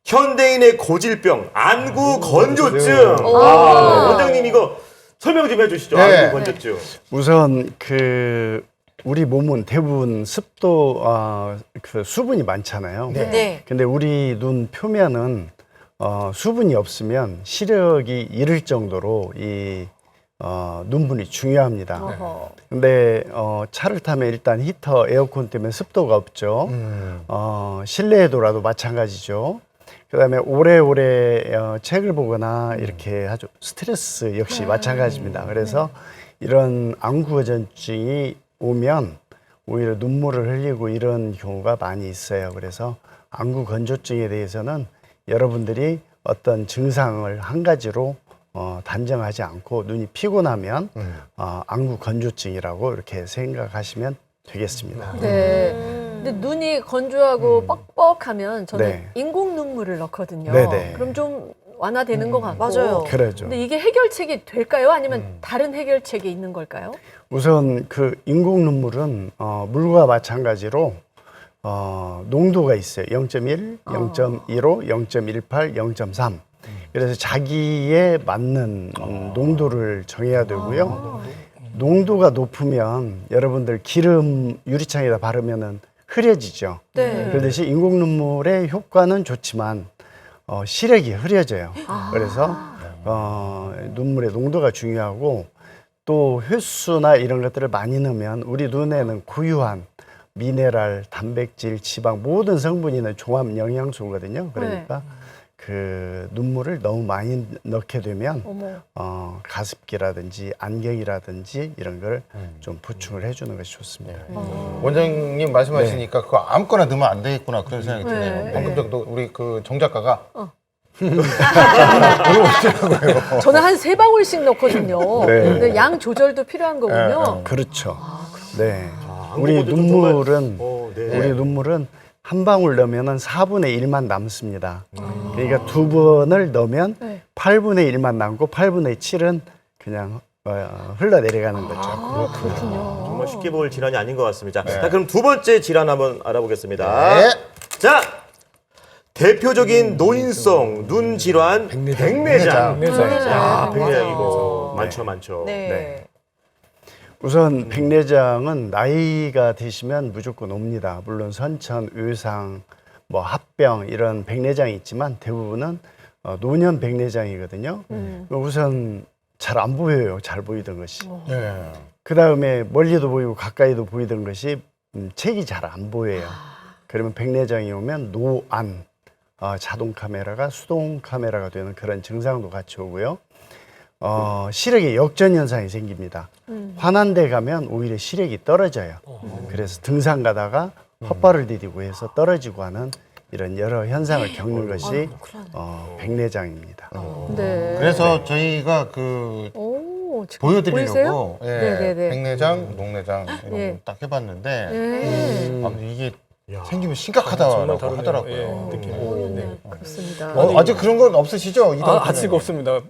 [SPEAKER 3] 현대인의 고질병, 안구 건조증. 원장님 이거 설명 좀 해주시죠.
[SPEAKER 2] 네.
[SPEAKER 3] 안구 건조증.
[SPEAKER 5] 우선 우리 몸은 대부분 습도, 수분이 많잖아요.
[SPEAKER 4] 네.
[SPEAKER 5] 근데 우리 눈 표면은 수분이 없으면 시력이 잃을 정도로 이 눈물이 중요합니다. 근데 차를 타면 일단 히터, 에어컨 때문에 습도가 없죠. 실내에도라도 마찬가지죠. 그다음에 오래오래 책을 보거나 이렇게 아주 스트레스 역시 마찬가지입니다. 그래서 이런 안구건조증이 오면 오히려 눈물을 흘리고 이런 경우가 많이 있어요. 그래서 안구 건조증에 대해서는 여러분들이 어떤 증상을 한 가지로 단정하지 않고 눈이 피곤하면 안구 건조증이라고 이렇게 생각하시면 되겠습니다.
[SPEAKER 1] 네. 근데 눈이 건조하고 뻑뻑하면 저는
[SPEAKER 5] 네.
[SPEAKER 1] 인공 눈물을 넣거든요.
[SPEAKER 5] 네네.
[SPEAKER 1] 그럼 좀 완화되는 것 같고.
[SPEAKER 4] 맞아요.
[SPEAKER 5] 그러죠.
[SPEAKER 1] 근데 이게 해결책이 될까요? 아니면 다른 해결책이 있는 걸까요?
[SPEAKER 5] 우선 그 인공 눈물은 물과 마찬가지로 농도가 있어요. 0.1, 0.15, 0.18, 0.3. 그래서 자기에 맞는 농도를 정해야 되고요. 농도가 높으면 여러분들 기름 유리창에다 바르면은 흐려지죠.
[SPEAKER 1] 네.
[SPEAKER 5] 그렇듯이 인공 눈물의 효과는 좋지만 시력이 흐려져요. 그래서 눈물의 농도가 중요하고 또 효소나 이런 것들을 많이 넣으면 우리 눈에는 고유한 미네랄, 단백질, 지방 모든 성분이 있는 종합 영양소거든요. 그러니까 그 눈물을 너무 많이 넣게 되면 가습기라든지 안경이라든지 이런 걸 좀 보충을 해주는 것이 좋습니다.
[SPEAKER 2] 원장님 말씀하시니까 그거 아무거나 넣으면 안 되겠구나 그런 생각이 드네요. 방금 전도 우리 그 정 작가가
[SPEAKER 1] 저는 한 3방울씩 넣거든요.
[SPEAKER 5] 네.
[SPEAKER 1] 근데 양 조절도 필요한 거군요.
[SPEAKER 5] 그렇죠. 네.
[SPEAKER 3] 안
[SPEAKER 5] 우리
[SPEAKER 3] 그래도 좀 정말-
[SPEAKER 5] 눈물은
[SPEAKER 3] 네.
[SPEAKER 5] 우리 눈물은 한 방울 넣으면 4분의 1만 남습니다. 그러니까 2번을 넣으면 8분의 1만 남고 8분의 7은 그냥 흘러내려가는 거죠.
[SPEAKER 1] 그렇군요.
[SPEAKER 3] 정말 쉽게 볼 질환이 아닌 것 같습니다. 자, 그럼 두 번째 질환 한번 알아보겠습니다.
[SPEAKER 2] 네.
[SPEAKER 3] 자, 대표적인 노인성 눈 질환 백내장. 야, 백내장 이거 많죠.
[SPEAKER 4] 네.
[SPEAKER 5] 우선 백내장은 나이가 드시면 무조건 옵니다. 물론 선천, 외상, 뭐 합병 이런 백내장이 있지만 대부분은 노년 백내장이거든요. 우선 잘 안 보여요. 잘 보이던 것이.
[SPEAKER 2] 네.
[SPEAKER 5] 그 다음에 멀리도 보이고 가까이도 보이던 것이 색이 잘 안 보여요. 그러면 백내장이 오면 노안, 자동 카메라가 수동 카메라가 되는 그런 증상도 같이 오고요. 시력에 역전 현상이 생깁니다. 환한 데 가면 오히려 시력이 떨어져요. 그래서 등산 가다가 헛발을 디디고 해서 떨어지고 하는 이런 여러 현상을 겪는 것이 백내장입니다.
[SPEAKER 1] 네.
[SPEAKER 2] 그래서 저희가 그
[SPEAKER 1] 오, 지금
[SPEAKER 2] 보여드리려고
[SPEAKER 1] 보이세요? 네네네.
[SPEAKER 2] 백내장, 녹내장 이런
[SPEAKER 1] 예.
[SPEAKER 2] 거 딱 해봤는데
[SPEAKER 1] 네.
[SPEAKER 2] 근데 이게 생기면
[SPEAKER 9] 정말
[SPEAKER 2] 심각하다고
[SPEAKER 9] 다르네요.
[SPEAKER 2] 하더라고요.
[SPEAKER 9] 예, 느낌이. 네.
[SPEAKER 1] 그렇습니다.
[SPEAKER 2] 아직 그런 건 없으시죠?
[SPEAKER 9] 아직 없습니다.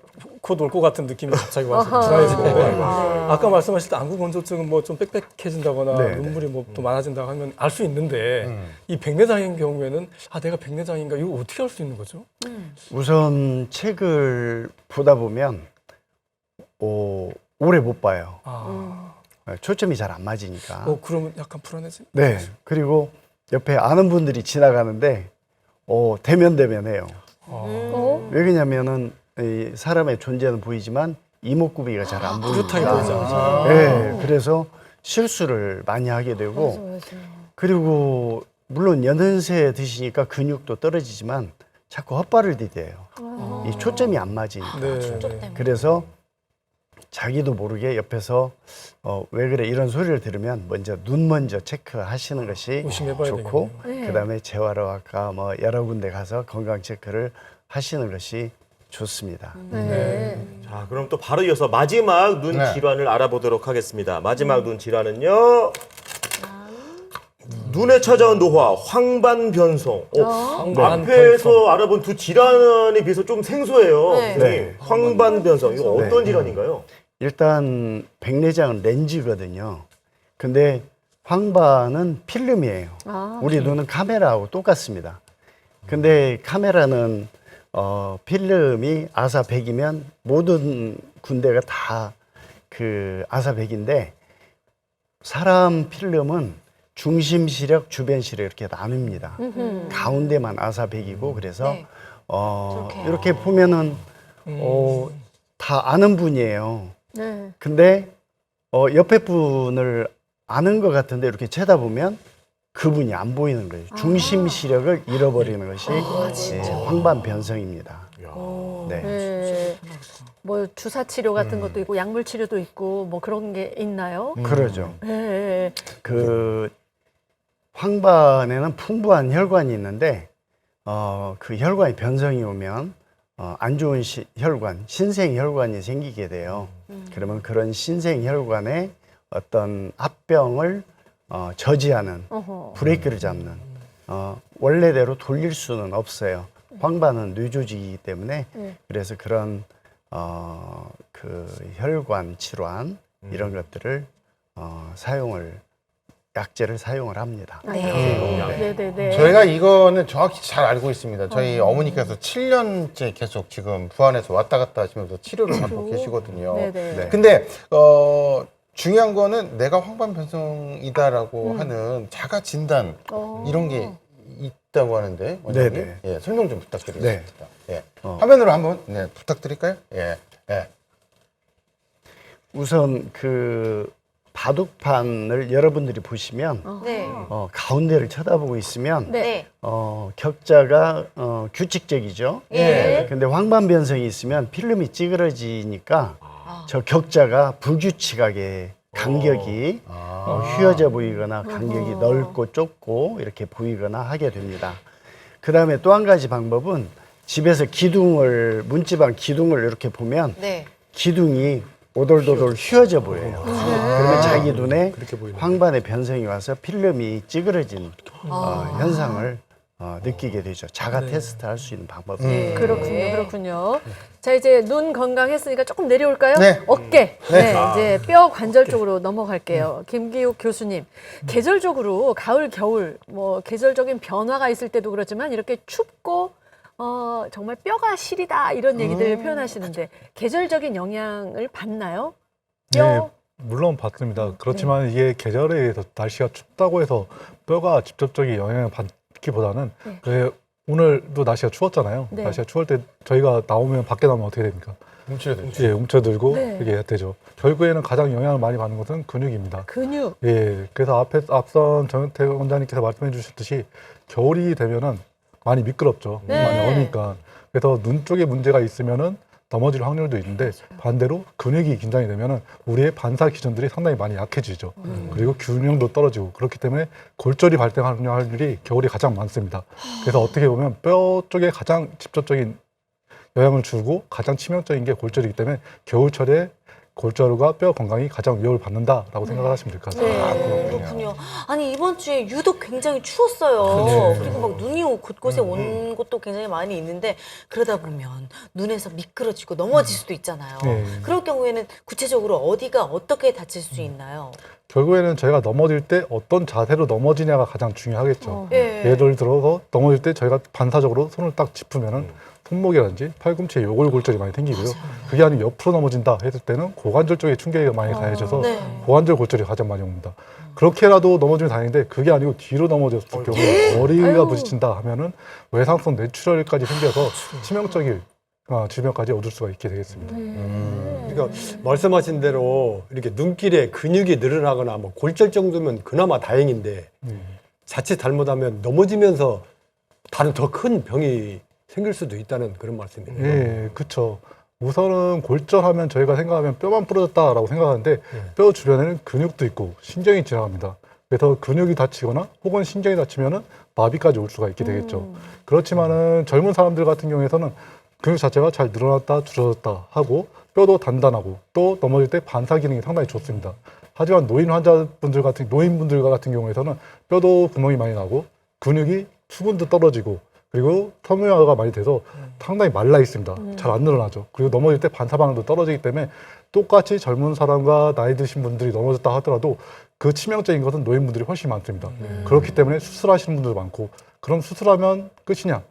[SPEAKER 9] 곧 올 것 같은 느낌이 갑자기 와서 불안해지는데 아까 말씀하실 때 안구 건조증은 뭐 좀 빽빽해진다거나
[SPEAKER 5] 네,
[SPEAKER 9] 눈물이 뭐 또 많아진다고 하면 알 수 있는데 이 백내장인 경우에는 내가 백내장인가 이거 어떻게 알 수 있는 거죠?
[SPEAKER 5] 우선 책을 보다 보면 오래 못 봐요. 초점이 잘 안 맞으니까.
[SPEAKER 9] 그러면 약간 불안해지.
[SPEAKER 5] 네. 그리고 옆에 아는 분들이 지나가는데 대면대면해요. 왜 그러냐면은 이 사람의 존재는 보이지만 이목구비가 잘 안 보이고
[SPEAKER 9] 뿌듯하게 보이지 않죠.
[SPEAKER 5] 네. 그래서 실수를 많이 하게 되고 그리고 물론 연세 드시니까 근육도 떨어지지만 자꾸 헛발을 디뎌요. 이 초점이 안 맞으니까.
[SPEAKER 9] 네.
[SPEAKER 5] 그래서 자기도 모르게 옆에서 왜 그래 이런 소리를 들으면 눈 먼저 체크하시는 것이
[SPEAKER 9] 의심해봐야
[SPEAKER 5] 좋고
[SPEAKER 1] 되겠네요.
[SPEAKER 5] 그다음에 재활의학과 뭐 여러 군데 가서 건강 체크를 하시는 것이 좋습니다.
[SPEAKER 1] 네.
[SPEAKER 3] 자, 그럼 또 바로 이어서 마지막 눈
[SPEAKER 2] 네.
[SPEAKER 3] 질환을 알아보도록 하겠습니다. 마지막 눈 질환은요. 눈에 찾아온 노화, 황반변성. 앞에서 알아본 두 질환에 비해서 좀 생소해요.
[SPEAKER 4] 네.
[SPEAKER 5] 네.
[SPEAKER 3] 황반변성, 이거 어떤 질환인가요?
[SPEAKER 5] 일단 백내장은 렌즈거든요. 근데 황반은 필름이에요. 우리 눈은 카메라하고 똑같습니다. 근데 카메라는 필름이 아사100이면 모든 군데가 다 그 아사100인데 사람 필름은 중심 시력, 주변 시력 이렇게 나눕니다. 가운데만 아사100이고 그래서
[SPEAKER 4] 네.
[SPEAKER 5] 이렇게 보면은 다 아는 분이에요.
[SPEAKER 1] 네.
[SPEAKER 5] 근데 옆에 분을 아는 것 같은데 이렇게 쳐다보면 그분이 안 보이는 거예요. 중심 시력을 잃어버리는 것이 황반 변성입니다. 네.
[SPEAKER 1] 네. 뭐 주사 치료 같은 것도 있고 약물 치료도 있고 뭐 그런 게 있나요?
[SPEAKER 5] 그러죠.
[SPEAKER 1] 네.
[SPEAKER 5] 그 황반에는 풍부한 혈관이 있는데 그 혈관이 변성이 오면 안 좋은 혈관, 신생 혈관이 생기게 돼요. 그러면 그런 신생 혈관에 어떤 합병을 저지하는 브레이크를 잡는 원래대로 돌릴 수는 없어요. 황반은 뇌조직이기 때문에 그래서 그런 그 혈관 질환 이런 것들을 약제를 사용을 합니다.
[SPEAKER 1] 네.
[SPEAKER 2] 저희가 이거는 정확히 잘 알고 있습니다. 저희 어머니께서 7년째 계속 지금 부안에서 왔다 갔다 하시면서 치료를 받고 계시거든요.
[SPEAKER 1] 네네.
[SPEAKER 2] 근데 중요한 거는 내가 황반변성이다라고 하는 자가 진단 이런 게 있다고 하는데 원장님,
[SPEAKER 5] 네네.
[SPEAKER 2] 예, 설명 좀 부탁드리겠습니다. 예,
[SPEAKER 5] 어.
[SPEAKER 2] 한번 네, 부탁드릴까요? 예, 예.
[SPEAKER 5] 우선 그 바둑판을 여러분들이 보시면
[SPEAKER 4] 네.
[SPEAKER 5] 가운데를 쳐다보고 있으면
[SPEAKER 4] 네.
[SPEAKER 5] 격자가 규칙적이죠.
[SPEAKER 4] 예.
[SPEAKER 5] 근데 황반 변성이 있으면 필름이 찌그러지니까 저 격자가 불규칙하게 간격이 휘어져 보이거나 간격이 넓고 좁고 이렇게 보이거나 하게 됩니다. 그 다음에 또 한 가지 방법은 집에서 기둥을 문지방 기둥을 이렇게 보면
[SPEAKER 4] 네.
[SPEAKER 5] 기둥이 오돌도돌 휘어져 보여요. 그러면 자기 눈에
[SPEAKER 10] 그렇게 보이네요.
[SPEAKER 5] 황반의 변성이 와서 필름이 찌그러진 현상을 느끼게 되죠. 자가 테스트 할 수 있는 방법입니다.
[SPEAKER 1] 그렇군요, 그렇군요. 자, 이제 눈 건강했으니까 조금 내려올까요?
[SPEAKER 2] 네.
[SPEAKER 1] 어깨. 네. 이제 뼈 관절 쪽으로 넘어갈게요. 김기욱 교수님, 계절적으로 가을, 겨울, 뭐 계절적인 변화가 있을 때도 그렇지만 이렇게 춥고 정말 뼈가 시리다 이런 얘기들 표현하시는데 계절적인 영향을 받나요? 뼈?
[SPEAKER 7] 네, 물론 받습니다. 그렇지만 이게 계절에 의해서 날씨가 춥다고 해서 뼈가 직접적인 영향을 받기보다는 왜 오늘도 날씨가 추웠잖아요.
[SPEAKER 1] 네.
[SPEAKER 7] 날씨가 추울 때 저희가 나오면 밖에 나오면 어떻게 됩니까?
[SPEAKER 2] 움츠려들죠.
[SPEAKER 7] 예, 움츠들고
[SPEAKER 1] 네.
[SPEAKER 7] 이게 되죠. 결국에는 가장 영향을 많이 받는 것은 근육입니다.
[SPEAKER 1] 근육.
[SPEAKER 7] 예, 그래서 앞선 정현태 원장님께서 말씀해 주셨듯이 겨울이 되면은 많이 미끄럽죠.
[SPEAKER 1] 네.
[SPEAKER 7] 많이 어니까. 그래서 눈 쪽에 문제가 있으면은 넘어질 확률도 있는데 반대로 근육이 긴장이 되면은 우리의 반사 기전들이 상당히 많이 약해지죠. 그리고 균형도 떨어지고 그렇기 때문에 골절이 발생하는 확률이 겨울이 가장 많습니다. 그래서 어떻게 보면 뼈 쪽에 가장 직접적인 영향을 주고 가장 치명적인 게 골절이기 때문에 겨울철에 골절과 뼈 건강이 가장 위협을 받는다라고 생각을 하시면 될 것 같습니다.
[SPEAKER 4] 그렇군요. 아니 이번 주에 유독 굉장히 추웠어요. 그리고 막 눈이 곳곳에 온 곳도 굉장히 많이 있는데 그러다 보면 눈에서 미끄러지고 넘어질 수도 있잖아요.
[SPEAKER 7] 네.
[SPEAKER 4] 그럴 경우에는 구체적으로 어디가 어떻게 다칠 수 있나요?
[SPEAKER 7] 결국에는 저희가 넘어질 때 어떤 자세로 넘어지냐가 가장 중요하겠죠.
[SPEAKER 4] 예.
[SPEAKER 7] 예를 들어서 넘어질 때 저희가 반사적으로 손을 딱 짚으면은 손목이라든지 팔꿈치에 요골골절이 많이 생기고요. 그게 아니면 옆으로 넘어진다 했을 때는 고관절 쪽에 충격이 많이 가해져서
[SPEAKER 4] 네.
[SPEAKER 7] 고관절 골절이 가장 많이 옵니다. 그렇게라도 넘어지면 다행인데 그게 아니고 뒤로 넘어졌을 경우에 머리가 부딪힌다 하면은 외상성 뇌출혈까지 생겨서 치명적인 질병까지 얻을 수가 있게 되겠습니다.
[SPEAKER 10] 그러니까 말씀하신 대로 이렇게 눈길에 근육이 늘어나거나 뭐 골절 정도면 그나마 다행인데 자칫 잘못하면 넘어지면서 다른 더 큰 병이 생길 수도 있다는 그런 말씀이네요.
[SPEAKER 7] 예, 그렇죠. 우선은 골절하면 저희가 생각하면 뼈만 부러졌다라고 생각하는데 뼈 주변에는 근육도 있고 신경이 지나갑니다. 그래서 근육이 다치거나 혹은 신경이 다치면은 마비까지 올 수가 있게 되겠죠. 그렇지만은 젊은 사람들 같은 경우에는 근육 자체가 잘 늘어났다 줄어졌다 하고 뼈도 단단하고 또 넘어질 때 반사 기능이 상당히 좋습니다. 하지만 노인분들 같은 경우에는 뼈도 구멍이 많이 나고 근육이 수분도 떨어지고 그리고 섬유화가 많이 돼서 상당히 말라 있습니다. 잘 안 늘어나죠. 그리고 넘어질 때 반사 반응도 떨어지기 때문에 똑같이 젊은 사람과 나이 드신 분들이 넘어졌다 하더라도 그 치명적인 것은 노인분들이 훨씬 많습니다. 그렇기 때문에 수술하시는 분들도 많고 그럼 수술하면 끝이냐?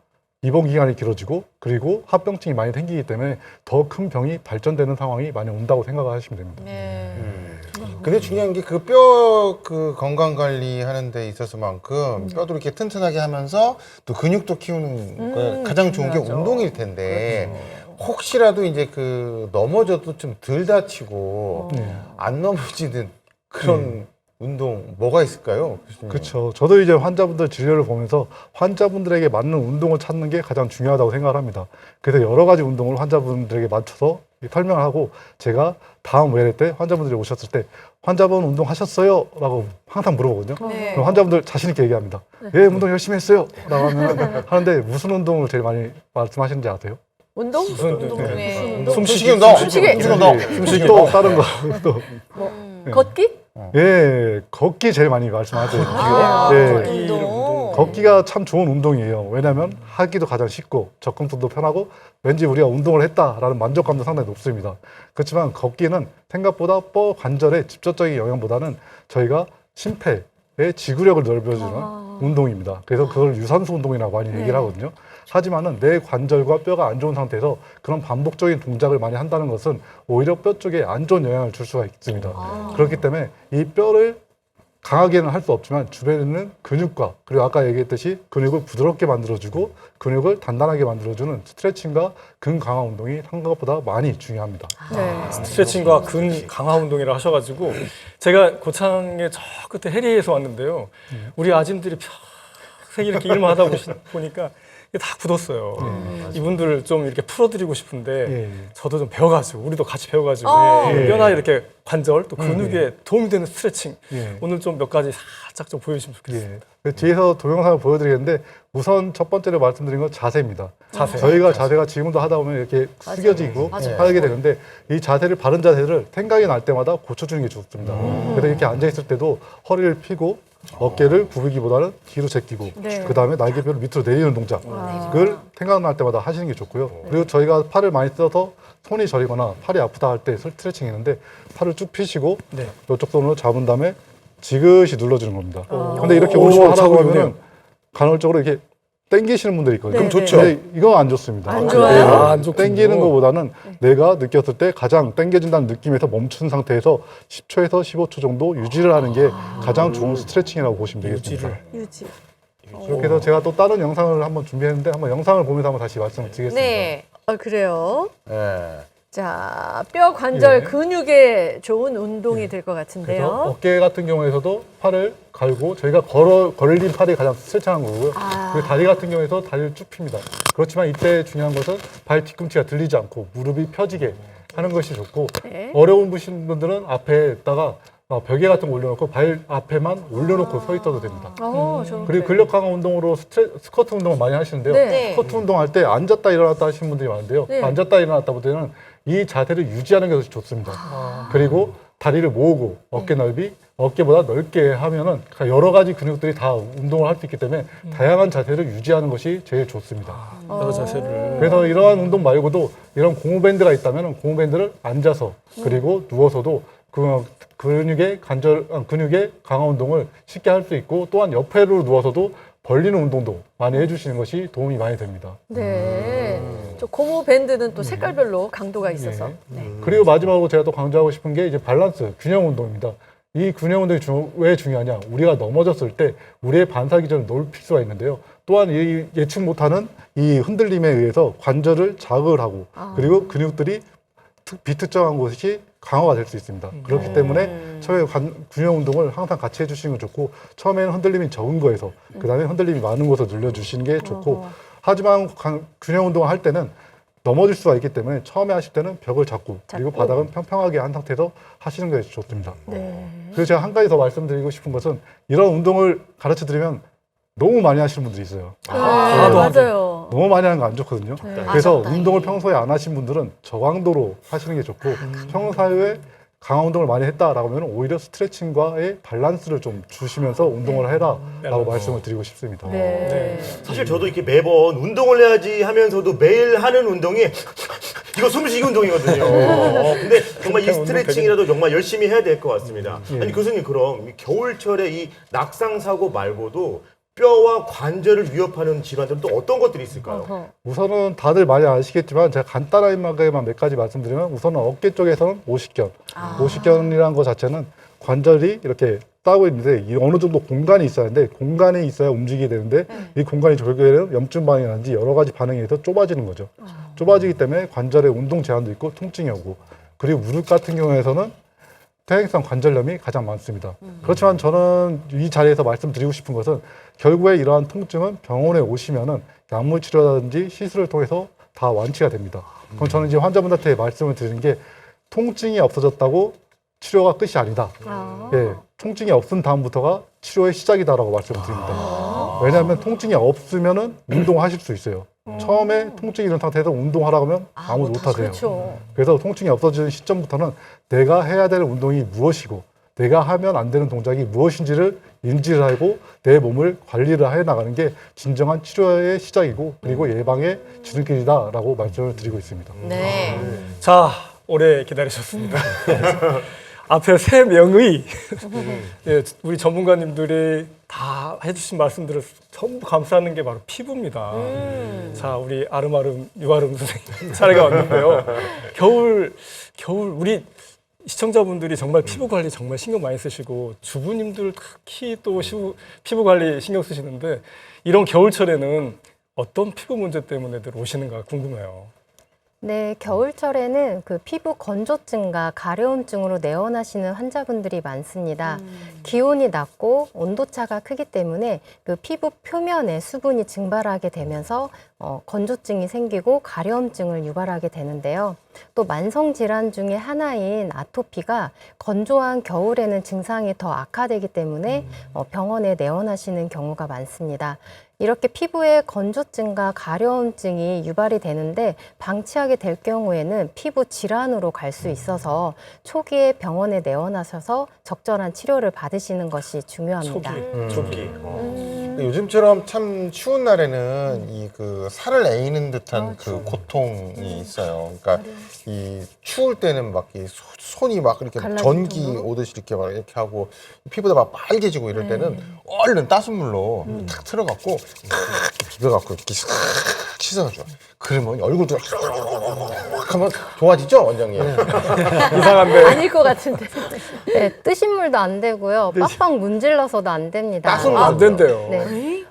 [SPEAKER 7] 입원 기간이 길어지고 그리고 합병증이 많이 생기기 때문에 더 큰 병이 발전되는 상황이 많이 온다고 생각하시면 됩니다.
[SPEAKER 2] 근데 중요한 게 그 뼈 건강 관리하는 데 있어서만큼 뼈도 이렇게 튼튼하게 하면서 또 근육도 키우는 거에 가장 좋은 게 운동일 텐데 혹시라도 이제 넘어져도 좀 덜 다치고 안 넘어지는 그런 운동 뭐가 있을까요? 교수님?
[SPEAKER 7] 그렇죠. 저도 이제 환자분들 진료를 보면서 환자분들에게 맞는 운동을 찾는 게 가장 중요하다고 생각을 합니다. 그래서 여러 가지 운동을 환자분들에게 맞춰서 설명을 하고 제가 다음 외래 때 환자분들이 오셨을 때 환자분 운동하셨어요? 라고 항상 물어보거든요. 그럼 환자분들 자신 있게 얘기합니다. 예, 운동 열심히 했어요. 라고 하는데 무슨 운동을 제일 많이 말씀하시는지 아세요?
[SPEAKER 1] 운동?
[SPEAKER 2] 숨쉬기 운동.
[SPEAKER 1] 숨쉬기.
[SPEAKER 2] 숨쉬기
[SPEAKER 7] 또 다른 거. 또.
[SPEAKER 1] 걷기?
[SPEAKER 7] 예, 걷기 제일 많이 말씀하세요.
[SPEAKER 4] 운동.
[SPEAKER 7] 걷기가 참 좋은 운동이에요. 왜냐하면 하기도 가장 쉽고 접근성도 편하고 왠지 우리가 운동을 했다라는 만족감도 상당히 높습니다. 그렇지만 걷기는 생각보다 뼈 관절의 직접적인 영향보다는 저희가 심폐의 지구력을 넓혀주는 운동입니다. 그래서 그걸 유산소 운동이라고 많이 얘기를 하거든요. 하지만은 내 관절과 뼈가 안 좋은 상태에서 그런 반복적인 동작을 많이 한다는 것은 오히려 뼈 쪽에 안 좋은 영향을 줄 수가 있습니다. 그렇기 때문에 이 뼈를 강하게는 할 수 없지만 주변에는 근육과 그리고 아까 얘기했듯이 근육을 부드럽게 만들어주고 근육을 단단하게 만들어주는 스트레칭과 근 강화 운동이 생각보다 많이 중요합니다.
[SPEAKER 1] 네.
[SPEAKER 9] 스트레칭과 근 강화 운동이라 하셔가지고 제가 고창의 저 끝에 해리에서 왔는데요. 우리 아짐들이 평생 이렇게 일만 하다 보니까 이게 다 굳었어요. 이분들을 좀 이렇게 풀어드리고 싶은데 저도 좀 배워가지고 우리도 같이 배워가지고 뼈나 이렇게 관절 또 근육에 도움이 되는 스트레칭 오늘 좀 몇 가지 살짝 좀 보여주시면 좋겠습니다.
[SPEAKER 7] 뒤에서 동영상을 보여드리겠는데 우선 첫 번째로 말씀드린 건 자세입니다. 저희가 자세가 지금도 하다 보면 이렇게 숙여지고 하게 되는데 이 자세를 바른 자세를 생각이 날 때마다 고쳐주는 게 좋습니다. 그래서 이렇게 앉아 있을 때도 허리를 펴고 어깨를 굽히기보다는 뒤로 제끼고 그 다음에 날개뼈를 밑으로 내리는 동작을 생각날 때마다 하시는 게 좋고요. 그리고 저희가 팔을 많이 써서 손이 저리거나 팔이 아프다 할 때 스트레칭 했는데 팔을 쭉 펴시고 이쪽 손으로 잡은 다음에 지그시 눌러주는 겁니다. 근데 이렇게 오시고 하라고 하면은 간헐적으로 이렇게 당기시는 분들이 있거든요.
[SPEAKER 1] 그럼
[SPEAKER 2] 좋죠.
[SPEAKER 7] 근데 이건 안 좋습니다.
[SPEAKER 1] 안 좋아요?
[SPEAKER 9] 안 좋군요.
[SPEAKER 7] 당기는 것보다는 내가 느꼈을 때 가장 당겨진다는 느낌에서 멈춘 상태에서 10초에서 15초 정도 유지를 하는 게 가장 좋은 스트레칭이라고 보시면 되겠습니다.
[SPEAKER 1] 유지.
[SPEAKER 7] 그렇게 해서 제가 또 다른 영상을 한번 준비했는데 한번 영상을 보면서 한번 다시 말씀드리겠습니다.
[SPEAKER 4] 네.
[SPEAKER 1] 그래요.
[SPEAKER 2] 예.
[SPEAKER 1] 자, 뼈 관절 근육에 좋은 운동이 될 것
[SPEAKER 7] 그래서
[SPEAKER 1] 같은데요.
[SPEAKER 7] 어깨 같은 경우에서도 팔을 갈고 저희가 걸린 팔이 가장 스트레칭한 거고요. 그리고 다리 같은 경우에서 다리를 쭉 핍니다. 그렇지만 이때 중요한 것은 발 뒤꿈치가 들리지 않고 무릎이 펴지게 하는 것이 좋고 어려운 분들은 앞에다가 벽에 같은 거 올려놓고 발 앞에만 올려놓고 서 있어도 됩니다. 그리고 근력 강화 운동으로 스쿼트 운동을 많이 하시는데요.
[SPEAKER 1] 네.
[SPEAKER 7] 스쿼트 운동할 때 앉았다 일어났다 하시는 분들이 많은데요. 앉았다 일어났다 보다는 이 자세를 유지하는 게 더 좋습니다. 그리고 다리를 모으고 어깨 넓이, 어깨보다 넓게 하면은 여러 가지 근육들이 다 운동을 할 수 있기 때문에 다양한 자세를 유지하는 것이 제일 좋습니다.
[SPEAKER 9] 여러 자세를.
[SPEAKER 7] 그래서 이러한 운동 말고도 이런 고무밴드가 있다면 고무밴드를 앉아서 그리고 누워서도 근육의 강화 운동을 쉽게 할 수 있고 또한 옆으로 누워서도 벌리는 운동도 많이 해주시는 것이 도움이 많이 됩니다.
[SPEAKER 1] 네. 저 고무 밴드는 또 색깔별로 강도가 있어서.
[SPEAKER 7] 그리고 마지막으로 제가 또 강조하고 싶은 게 이제 밸런스, 균형 운동입니다. 이 균형 운동이 왜 중요하냐? 우리가 넘어졌을 때 우리의 반사 기전을 높일 수가 있는데요. 또한 이 예측 못하는 이 흔들림에 의해서 관절을 자극을 하고 그리고 근육들이 비특정한 곳이 강화가 될 수 있습니다. 그렇기 때문에 처음에 균형 운동을 항상 같이 해주시는 게 좋고 처음에는 흔들림이 적은 거에서 그 다음에 흔들림이 많은 곳을 늘려주시는 게 좋고 하지만 균형 운동을 할 때는 넘어질 수가 있기 때문에 처음에 하실 때는 벽을 잡고 그리고 바닥은 평평하게 한 상태에서 하시는 게 좋습니다. 그리고 제가 한 가지 더 말씀드리고 싶은 것은 이런 운동을 가르쳐 드리면 너무 많이 하시는 분들이 있어요.
[SPEAKER 1] 맞아요.
[SPEAKER 7] 너무 많이 하는 거 안 좋거든요. 그래서 운동을 평소에 안 하신 분들은 저강도로 하시는 게 좋고 평소에 강화 운동을 많이 했다라고 하면 오히려 스트레칭과의 밸런스를 좀 주시면서 운동을 해라라고 말씀을 드리고 싶습니다.
[SPEAKER 3] 사실 저도 이렇게 매번 운동을 해야지 하면서도 매일 하는 운동이 이거 숨쉬기 운동이거든요. 근데 정말 이 스트레칭이라도 정말 열심히 해야 될 것 같습니다. 아니 교수님 그럼 이 겨울철에 이 낙상 사고 말고도 뼈와 관절을 위협하는 질환들은 또 어떤 것들이 있을까요?
[SPEAKER 7] 우선은 다들 많이 아시겠지만 제가 간단하게만 몇 가지 말씀드리면 우선은 어깨 쪽에서는 오십견. 오십견이라는 것 자체는 관절이 이렇게 따고 있는데 어느 정도 공간이 있어야 하는데 공간이 있어야 움직이게 되는데 이 공간이 결국에는 염증 반응이라든지 여러 가지 반응에 의해서 좁아지는 거죠. 좁아지기 때문에 관절에 운동 제한도 있고 통증이 오고 그리고 무릎 같은 경우에서는 퇴행성 관절염이 가장 많습니다. 그렇지만 저는 이 자리에서 말씀드리고 싶은 것은 결국에 이러한 통증은 병원에 오시면은 약물 치료라든지 시술을 통해서 다 완치가 됩니다. 그럼 저는 이제 환자분들한테 말씀을 드리는 게 통증이 없어졌다고 치료가 끝이 아니다. 예, 통증이 없은 다음부터가 치료의 시작이다라고 말씀을 드립니다. 왜냐하면 통증이 없으면은 운동하실 수 있어요. 처음에 통증이 있는 상태에서 운동하라고 하면 아무도 못하세요.
[SPEAKER 1] 그렇죠.
[SPEAKER 7] 그래서 통증이 없어지는 시점부터는 내가 해야 될 운동이 무엇이고 내가 하면 안 되는 동작이 무엇인지를 인지를 하고 내 몸을 관리를 해 나가는 게 진정한 치료의 시작이고 그리고 예방의 지름길이다라고 말씀을 드리고 있습니다.
[SPEAKER 4] 네.
[SPEAKER 9] 자, 오래 기다리셨습니다. 앞에 세 명의 예, 우리 전문가님들이 다 해주신 말씀들을 전부 감싸는 게 바로 피부입니다. 자, 우리 아름아름 유아름 선생님 차례가 왔는데요. 겨울 우리 시청자분들이 정말 피부 관리 정말 신경 많이 쓰시고 주부님들 특히 또 피부 관리 신경 쓰시는데 이런 겨울철에는 어떤 피부 문제 때문에들 오시는가 궁금해요.
[SPEAKER 8] 네, 겨울철에는 그 피부 건조증과 가려움증으로 내원하시는 환자분들이 많습니다. 기온이 낮고 온도차가 크기 때문에 그 피부 표면에 수분이 증발하게 되면서 건조증이 생기고 가려움증을 유발하게 되는데요. 또 만성 질환 중에 하나인 아토피가 건조한 겨울에는 증상이 더 악화되기 때문에 병원에 내원하시는 경우가 많습니다. 이렇게 피부에 건조증과 가려움증이 유발이 되는데 방치하게 될 경우에는 피부 질환으로 갈 수 있어서 초기에 병원에 내원하셔서 적절한 치료를 받으시는 것이 중요합니다.
[SPEAKER 3] 초기.
[SPEAKER 2] 요즘처럼 참 추운 날에는 이 그 살을 에이는 듯한 그 고통이 있어요. 그러니까 이 추울 때는 막 이 손이 막 이렇게 전기 오듯이 이렇게 막 이렇게 하고 피부가 막 빨개지고 이럴 때는 얼른 따순 물로 탁 틀어갖고 비벼갖고 이렇게 싹 씻어줘. 그러면 얼굴도 하면 좋아지죠, 원장님?
[SPEAKER 9] 이상한데.
[SPEAKER 1] 아닐 것 같은데.
[SPEAKER 8] 네, 뜨신 물도 안 되고요. 빡빡 문질러서도 안 됩니다.
[SPEAKER 2] 따순
[SPEAKER 9] 안 된대요.
[SPEAKER 8] 네.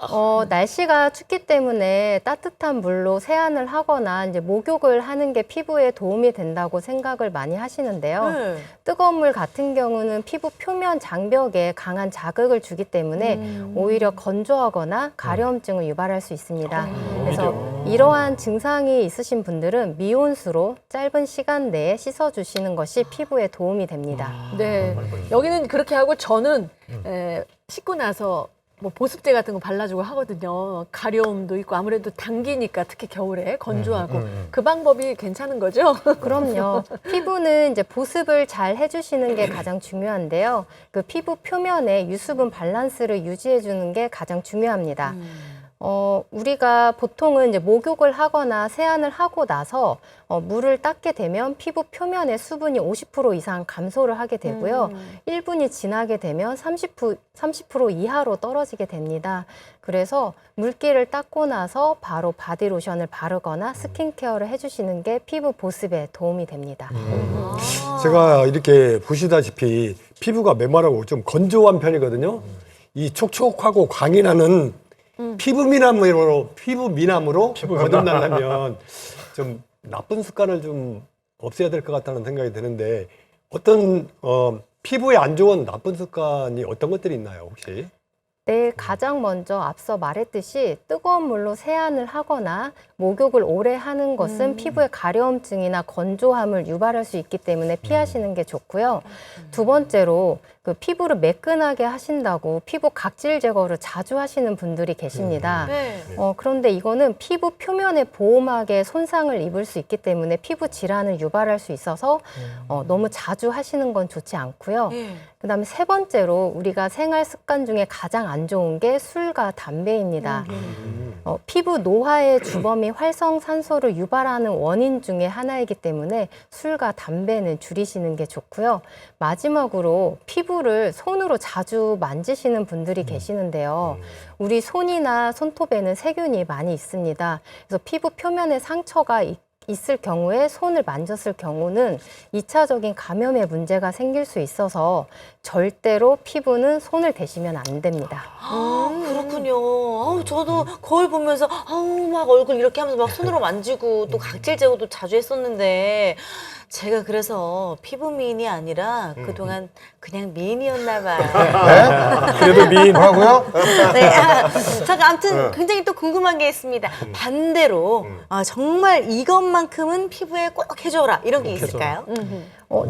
[SPEAKER 8] 날씨가 춥기 때문에 따뜻한 물로 세안을 하거나 이제 목욕을 하는 게 피부에 도움이 된다고 생각을 많이 하시는데요. 뜨거운 물 같은 경우는 피부 표면 장벽에 강한 자극을 주기 때문에 오히려 건조하거나 가려움증을 유발할 수 있습니다. 그래서 이러한 증상이 있으신 분들은 미온수로 짧은 시간 내에 씻어주시는 것이 피부에 도움이 됩니다.
[SPEAKER 1] 네. 여기는 그렇게 하고 저는 씻고 나서 뭐 보습제 같은 거 발라주고 하거든요. 가려움도 있고 아무래도 당기니까 특히 겨울에 건조하고 그 방법이 괜찮은 거죠?
[SPEAKER 8] 그럼요. 피부는 이제 보습을 잘 해주시는 게 가장 중요한데요. 그 피부 표면에 유수분 밸런스를 유지해주는 게 가장 중요합니다. 우리가 보통은 이제 목욕을 하거나 세안을 하고 나서 물을 닦게 되면 피부 표면의 수분이 50% 이상 감소를 하게 되고요. 1분이 지나게 되면 30% 이하로 떨어지게 됩니다. 그래서 물기를 닦고 나서 바로 바디로션을 바르거나 스킨케어를 해주시는 게 피부 보습에 도움이 됩니다.
[SPEAKER 10] 제가 이렇게 보시다시피 피부가 메마르고 좀 건조한 편이거든요. 이 촉촉하고 광이 나는 피부 미남으로 거듭나려면 좀 나쁜 습관을 좀 없애야 될 것 같다는 생각이 드는데 어떤 피부에 안 좋은 나쁜 습관이 어떤 것들이 있나요, 혹시?
[SPEAKER 8] 네, 가장 먼저 앞서 말했듯이 뜨거운 물로 세안을 하거나 목욕을 오래 하는 것은 피부의 가려움증이나 건조함을 유발할 수 있기 때문에 피하시는 게 좋고요. 두 번째로 그 피부를 매끈하게 하신다고 피부 각질 제거를 자주 하시는 분들이 계십니다. 그런데 이거는 피부 표면의 보호막에 손상을 입을 수 있기 때문에 피부 질환을 유발할 수 있어서 너무 자주 하시는 건 좋지 않고요. 그다음에 세 번째로 우리가 생활 습관 중에 가장 안 좋은 게 술과 담배입니다. 피부 노화의 주범이 활성산소를 유발하는 원인 중에 하나이기 때문에 술과 담배는 줄이시는 게 좋고요. 마지막으로 피부를 손으로 자주 만지시는 분들이 계시는데요. 우리 손이나 손톱에는 세균이 많이 있습니다. 그래서 피부 표면에 상처가 있을 경우에 손을 만졌을 경우는 2차적인 감염의 문제가 생길 수 있어서 절대로 피부는 손을 대시면 안 됩니다.
[SPEAKER 4] 그렇군요. 저도 거울 보면서 막 얼굴 이렇게 하면서 막 손으로 만지고 또 각질 제거도 자주 했었는데 제가 그래서 피부 미인이 아니라 그동안 그냥 미인이었나 봐요.
[SPEAKER 9] 그래도 미인.
[SPEAKER 2] 뭐라고요?
[SPEAKER 4] 네. 잠깐 아무튼 굉장히 또 궁금한 게 있습니다. 반대로 정말 이것만큼은 피부에 꼭 해줘라 이런 게 있을까요?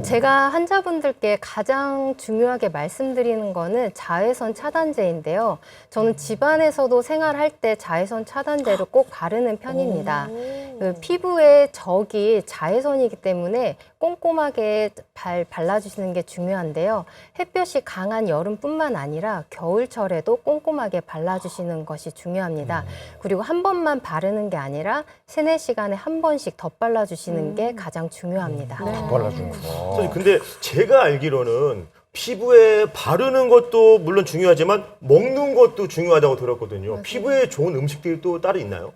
[SPEAKER 8] 제가 환자분들께 가장 중요하게 말씀드리는 거는 자외선 차단제인데요. 저는 집안에서도 생활할 때 자외선 차단제를 꼭 바르는 편입니다. 그 피부의 적이 자외선이기 때문에 꼼꼼하게 발라주시는 게 중요한데요. 햇볕이 강한 여름뿐만 아니라 겨울철에도 꼼꼼하게 발라주시는 것이 중요합니다. 그리고 한 번만 바르는 게 아니라 3-4시간에 한 번씩 덧발라주시는 게 가장 중요합니다.
[SPEAKER 2] 발라주는구나.
[SPEAKER 3] 선생님, 근데 제가 알기로는 피부에 바르는 것도 물론 중요하지만 먹는 것도 중요하다고 들었거든요. 피부에 좋은 음식들이 또 따로 있나요?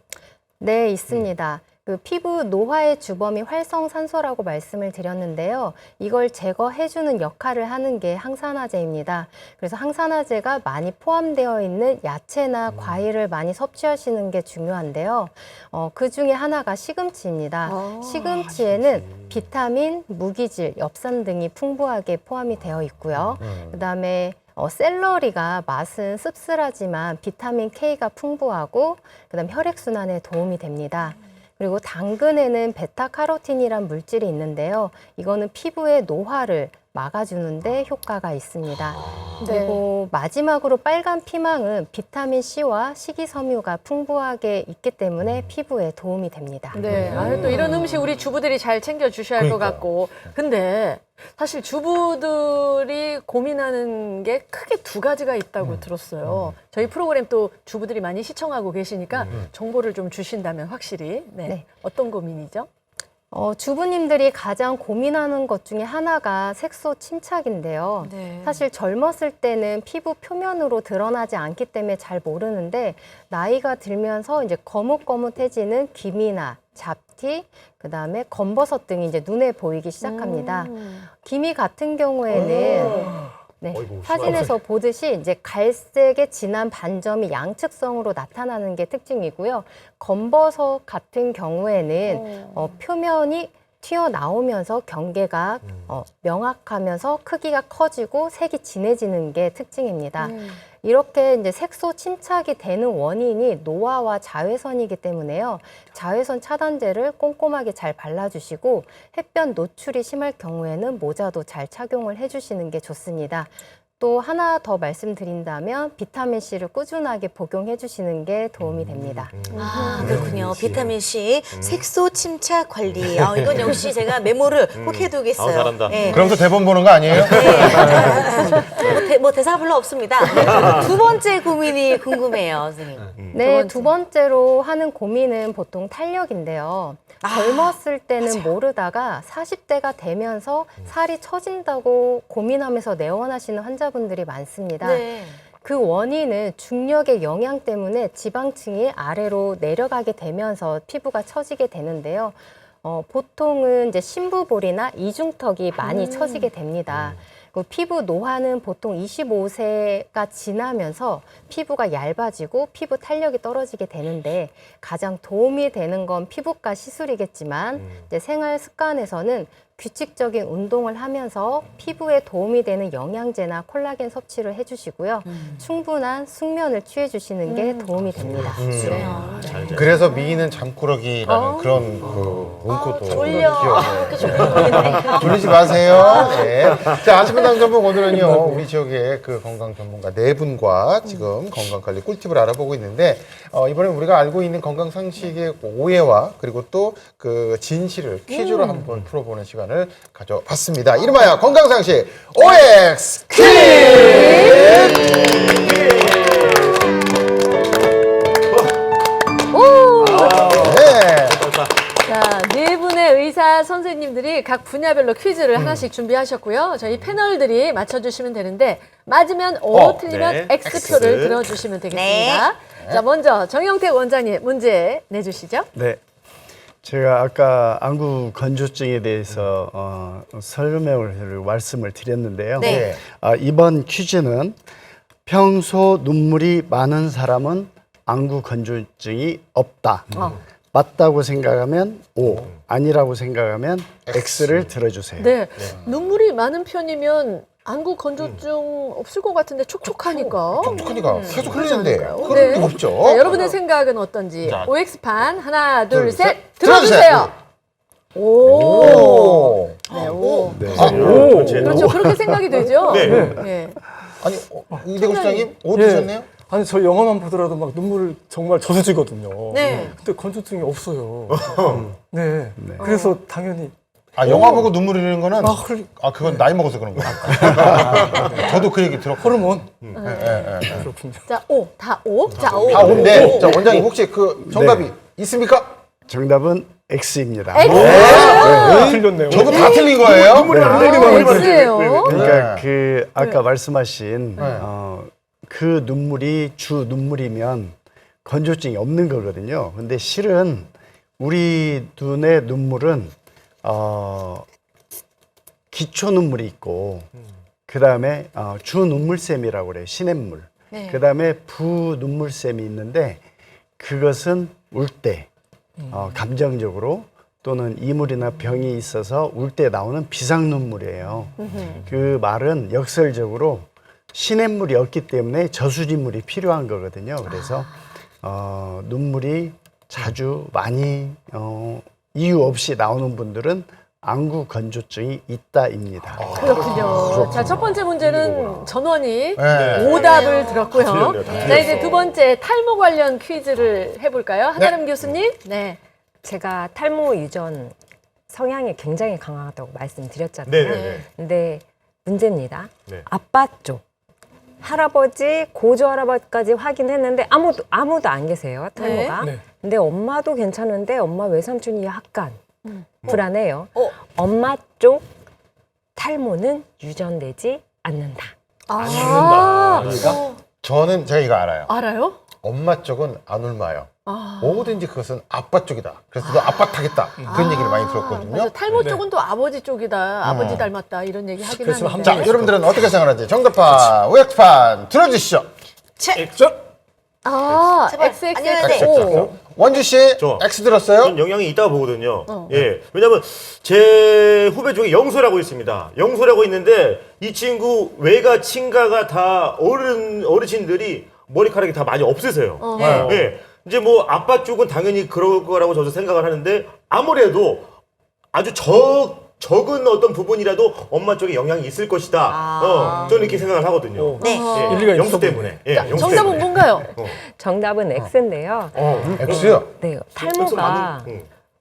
[SPEAKER 8] 네, 있습니다. 그 피부 노화의 주범이 활성산소라고 말씀을 드렸는데요. 이걸 제거해주는 역할을 하는 게 항산화제입니다. 그래서 항산화제가 많이 포함되어 있는 야채나 과일을 많이 섭취하시는 게 중요한데요. 그 중에 하나가 시금치입니다. 시금치에는 비타민, 무기질, 엽산 등이 풍부하게 포함이 되어 있고요. 그다음에 샐러리가 맛은 씁쓸하지만 비타민 K가 풍부하고 그다음 혈액순환에 도움이 됩니다. 그리고 당근에는 베타카로틴이란 물질이 있는데요. 이거는 피부의 노화를 막아주는데 효과가 있습니다. 그리고 마지막으로 빨간 피망은 비타민 C와 식이섬유가 풍부하게 있기 때문에 피부에 도움이 됩니다.
[SPEAKER 1] 네. 또 이런 음식 우리 주부들이 잘 챙겨 주셔야 할 것 같고. 근데 사실 주부들이 고민하는 게 크게 두 가지가 있다고 들었어요. 저희 프로그램 또 주부들이 많이 시청하고 계시니까 정보를 좀 주신다면 확실히. 네. 어떤 고민이죠?
[SPEAKER 8] 주부님들이 가장 고민하는 것 중에 하나가 색소 침착인데요.
[SPEAKER 4] 네.
[SPEAKER 8] 사실 젊었을 때는 피부 표면으로 드러나지 않기 때문에 잘 모르는데 나이가 들면서 이제 거뭇거뭇해지는 기미나 잡티, 그다음에 검버섯 등이 이제 눈에 보이기 시작합니다. 기미 같은 경우에는 네,
[SPEAKER 3] 어이구,
[SPEAKER 8] 사진에서 보듯이 이제 갈색의 진한 반점이 양측성으로 나타나는 게 특징이고요. 검버섯 같은 경우에는 표면이 튀어나오면서 경계가 명확하면서 크기가 커지고 색이 진해지는 게 특징입니다. 이렇게 이제 색소 침착이 되는 원인이 노화와 자외선이기 때문에요. 자외선 차단제를 꼼꼼하게 잘 발라주시고 햇볕 노출이 심할 경우에는 모자도 잘 착용을 해주시는 게 좋습니다. 또 하나 더 말씀드린다면 비타민C를 꾸준하게 복용해 주시는 게 도움이 됩니다.
[SPEAKER 4] 아, 그렇군요. 비타민C, 색소 침착 관리. 이건 역시 제가 메모를 꼭 해두겠어요.
[SPEAKER 3] 잘한다.
[SPEAKER 4] 네.
[SPEAKER 2] 그러면서 대본 보는 거 아니에요?
[SPEAKER 4] 뭐 대사가 별로 없습니다. 두 번째 고민이 궁금해요, 선생님.
[SPEAKER 8] 네, 두 번째로 하는 고민은 보통 탄력인데요. 젊었을 때는 모르다가 40대가 되면서 살이 처진다고 고민하면서 내원하시는 환자분들이 많습니다.
[SPEAKER 4] 네.
[SPEAKER 8] 그 원인은 중력의 영향 때문에 지방층이 아래로 내려가게 되면서 피부가 처지게 되는데요. 보통은 이제 심부볼이나 이중턱이 많이 처지게 됩니다. 피부 노화는 보통 25세가 지나면서 피부가 얇아지고 피부 탄력이 떨어지게 되는데 가장 도움이 되는 건 피부과 시술이겠지만 이제 생활 습관에서는 규칙적인 운동을 하면서 피부에 도움이 되는 영양제나 콜라겐 섭취를 해주시고요. 충분한 숙면을 취해주시는 게 도움이 됩니다.
[SPEAKER 2] 그래서 미인은 잠꾸러기라는 그런 그 문구도
[SPEAKER 4] 졸려.
[SPEAKER 2] 기억에. 졸리지 마세요. 네. 자, 아침은 당전봉 오늘은요 우리 지역의 그 건강 전문가 네 분과 지금 건강 관리 꿀팁을 알아보고 있는데 이번에 우리가 알고 있는 건강 상식의 오해와 그리고 또 그 진실을 퀴즈로 한번 풀어보는 시간을 가져봤습니다. 이름하여 건강 상식 OX
[SPEAKER 1] 자, 네 분의 의사 선생님들이 각 분야별로 퀴즈를 하나씩 준비하셨고요. 저희 패널들이 맞춰주시면 되는데 맞으면 O, 틀리면
[SPEAKER 3] 네.
[SPEAKER 1] X표를
[SPEAKER 3] X.
[SPEAKER 1] 그려주시면 되겠습니다. 자, 먼저 정영택 원장님 문제 내주시죠.
[SPEAKER 5] 네. 제가 아까 안구 건조증에 대해서 설명을 말씀을 드렸는데요.
[SPEAKER 4] 네.
[SPEAKER 5] 이번 퀴즈는 평소 눈물이 많은 사람은 안구 건조증이 없다. 맞다고 생각하면 O, 아니라고 생각하면 X를 들어주세요.
[SPEAKER 1] 네. 눈물이 많은 편이면 안구 건조증 없을 것 같은데 촉촉하니까.
[SPEAKER 2] 촉촉하니까 계속 흘리는데 그럴
[SPEAKER 1] 네.
[SPEAKER 2] 리가 없죠.
[SPEAKER 1] 자, 여러분의 생각은 어떤지
[SPEAKER 2] 자.
[SPEAKER 1] OX판 하나, 둘,
[SPEAKER 2] 둘,
[SPEAKER 1] 셋
[SPEAKER 2] 셋.
[SPEAKER 1] 들어주세요. 오.
[SPEAKER 2] 오.
[SPEAKER 1] 네, 오.
[SPEAKER 3] 그렇죠.
[SPEAKER 1] 그렇게 생각이 되죠?
[SPEAKER 3] 네.
[SPEAKER 1] 네.
[SPEAKER 2] 아니 이대구 시장님 옷 드셨네요?
[SPEAKER 9] 아니 저 영화만 보더라도 막 눈물 정말 저수지거든요.
[SPEAKER 4] 네.
[SPEAKER 9] 근데 건조증이 없어요. 네. 그래서 당연히
[SPEAKER 2] 영화 보고 눈물 흘리는 거는
[SPEAKER 9] 흘리-
[SPEAKER 2] 그건 나이 먹어서 그런 거예요. 저도 그 얘기 들었고.
[SPEAKER 9] 호르몬
[SPEAKER 1] 그렇군요. 자, 오. 다 오. 자, 오.
[SPEAKER 2] 다 온데. 자, 원장님 혹시 그 정답이 있습니까?
[SPEAKER 5] 정답은 X입니다.
[SPEAKER 9] 틀렸네요.
[SPEAKER 2] 저도 다 틀린 거예요?
[SPEAKER 1] X예요.
[SPEAKER 5] 그러니까
[SPEAKER 2] 네.
[SPEAKER 5] 그 아까 말씀하신
[SPEAKER 2] 네.
[SPEAKER 5] 그 눈물이 주 눈물이면 건조증이 없는 거거든요. 근데 실은 우리 눈의 눈물은 기초 눈물이 있고 그 다음에 주 눈물샘이라고 그래요. 시냇물.
[SPEAKER 4] 네.
[SPEAKER 5] 그 다음에 부 눈물샘이 있는데 그것은 울 때 감정적으로 또는 이물이나 병이 있어서 울 때 나오는 비상 눈물이에요. 그 말은 역설적으로 시냇물이 없기 때문에 저수지물이 필요한 거거든요. 그래서 눈물이 자주 많이 이유 없이 나오는 분들은 안구 건조증이 있다입니다.
[SPEAKER 1] 그렇군요. 자, 첫 번째 문제는 전원이
[SPEAKER 2] 네.
[SPEAKER 1] 오답을 들었고요.
[SPEAKER 3] 틀렸네요. 다
[SPEAKER 1] 자,
[SPEAKER 3] 틀렸어.
[SPEAKER 1] 이제 두 번째 탈모 관련 퀴즈를 해볼까요? 한아름 교수님. 네.
[SPEAKER 6] 제가 탈모 유전 성향이 굉장히 강하다고 말씀드렸잖아요.
[SPEAKER 3] 네네네.
[SPEAKER 6] 근데 문제입니다.
[SPEAKER 3] 네.
[SPEAKER 6] 아빠 쪽 할아버지, 고조 할아버지까지 확인했는데 아무도 안 계세요. 탈모가.
[SPEAKER 9] 네. 네.
[SPEAKER 6] 근데 엄마도 괜찮은데 엄마 외삼촌이 약간 불안해요. 엄마 쪽 탈모는 유전되지 않는다.
[SPEAKER 1] 아,
[SPEAKER 2] 저는 제가 이거 알아요.
[SPEAKER 1] 알아요?
[SPEAKER 2] 엄마 쪽은 안 옮아요. 뭐든지 그것은 아빠 쪽이다. 그래서 너 아빠 타겠다. 그런 얘기를 많이 들었거든요.
[SPEAKER 1] 맞아. 탈모
[SPEAKER 9] 네.
[SPEAKER 1] 쪽은 또 아버지 쪽이다. 아버지 닮았다. 이런 얘기 하긴
[SPEAKER 9] 그래서
[SPEAKER 1] 하는데.
[SPEAKER 2] 자, 여러분들은 어떻게 생각하는지 정답판, 우엑판 들어주시죠.
[SPEAKER 1] 아,
[SPEAKER 4] 제발, 안녕하세요.
[SPEAKER 1] XXXO.
[SPEAKER 2] 원주 씨,
[SPEAKER 3] 저.
[SPEAKER 2] X 들었어요?
[SPEAKER 3] 전 영향이 있다고 보거든요. 예. 왜냐면 제 후배 중에 영소라고 있습니다. 영소라고 있는데 이 친구 외가 친가가 다 어르신들이 머리카락이 다 많이 없으세요. 예. 이제 뭐 아빠 쪽은 당연히 그럴 거라고 저도 생각을 하는데 아무래도 아주 적은 어떤 부분이라도 엄마 쪽에 영향이 있을 것이다. 저는 이렇게 생각을 하거든요.
[SPEAKER 4] 네.
[SPEAKER 3] 예.
[SPEAKER 9] 일리가
[SPEAKER 3] 영수
[SPEAKER 9] 있어
[SPEAKER 3] 때문에. 예, 영수
[SPEAKER 1] 정답은
[SPEAKER 3] 때문에.
[SPEAKER 1] 뭔가요?
[SPEAKER 6] 정답은 X인데요.
[SPEAKER 2] X요?
[SPEAKER 6] 네, 탈모가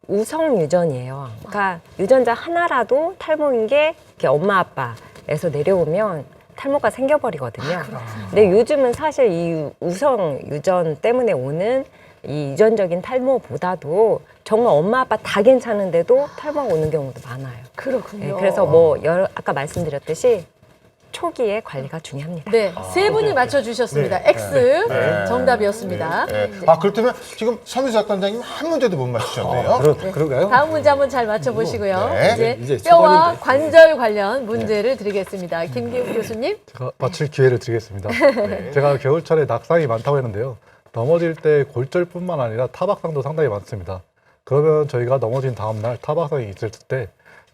[SPEAKER 6] 우성 유전이에요. 그러니까 유전자 하나라도 탈모인 게 이렇게 엄마 아빠에서 내려오면 탈모가 생겨버리거든요. 근데 요즘은 사실 이 우성 유전 때문에 오는 이 유전적인 탈모보다도 정말 엄마 아빠 다 괜찮은데도 탈모가 오는 경우도 많아요.
[SPEAKER 1] 그렇군요.
[SPEAKER 6] 네, 그래서 뭐 아까 말씀드렸듯이 초기에 관리가 중요합니다.
[SPEAKER 1] 네, 세 분이 맞춰주셨습니다. X 정답이었습니다.
[SPEAKER 2] 네. 아, 그렇다면 지금 서민수 학단장님 한 문제도 못 맞추셨네요.
[SPEAKER 10] 그런가요?
[SPEAKER 1] 다음 문제 한번 잘 맞춰보시고요.
[SPEAKER 2] 네.
[SPEAKER 1] 이제
[SPEAKER 10] 이제
[SPEAKER 1] 뼈와
[SPEAKER 10] 초반인데.
[SPEAKER 1] 관절 관련 문제를 드리겠습니다. 김기욱 교수님.
[SPEAKER 7] 제가 맞힐 기회를 드리겠습니다. 제가 겨울철에 낙상이 많다고 했는데요. 넘어질 때 골절뿐만 아니라 타박상도 상당히 많습니다. 그러면 저희가 넘어진 다음날 타박상이 있을 때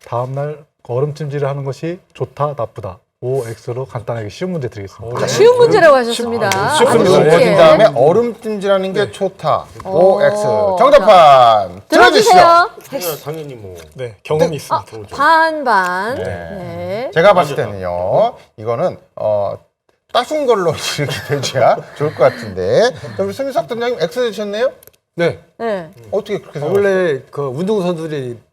[SPEAKER 7] 다음날 얼음찜질을 하는 것이 좋다, 나쁘다. OX로 간단하게 쉬운 문제 드리겠습니다.
[SPEAKER 1] 쉬운 문제라고 하셨습니다. 아주
[SPEAKER 2] 넘어진
[SPEAKER 1] 쉽게.
[SPEAKER 2] 다음에 얼음찜질하는 게 좋다. OX. 정답판 들어주시죠.
[SPEAKER 1] 들어주세요.
[SPEAKER 3] 당연히 뭐.
[SPEAKER 9] 네, 경험이 있습니다.
[SPEAKER 1] 반반.
[SPEAKER 2] 네.
[SPEAKER 1] 네.
[SPEAKER 2] 제가 봤을 때는요, 이거는 따순 걸로 이렇게 되줘야 좋을 것 같은데. 그럼 서민수 학단장님 X 되셨네요?
[SPEAKER 10] 네.
[SPEAKER 1] 네.
[SPEAKER 2] 어떻게 그렇게 생각하세요?
[SPEAKER 10] 원래 그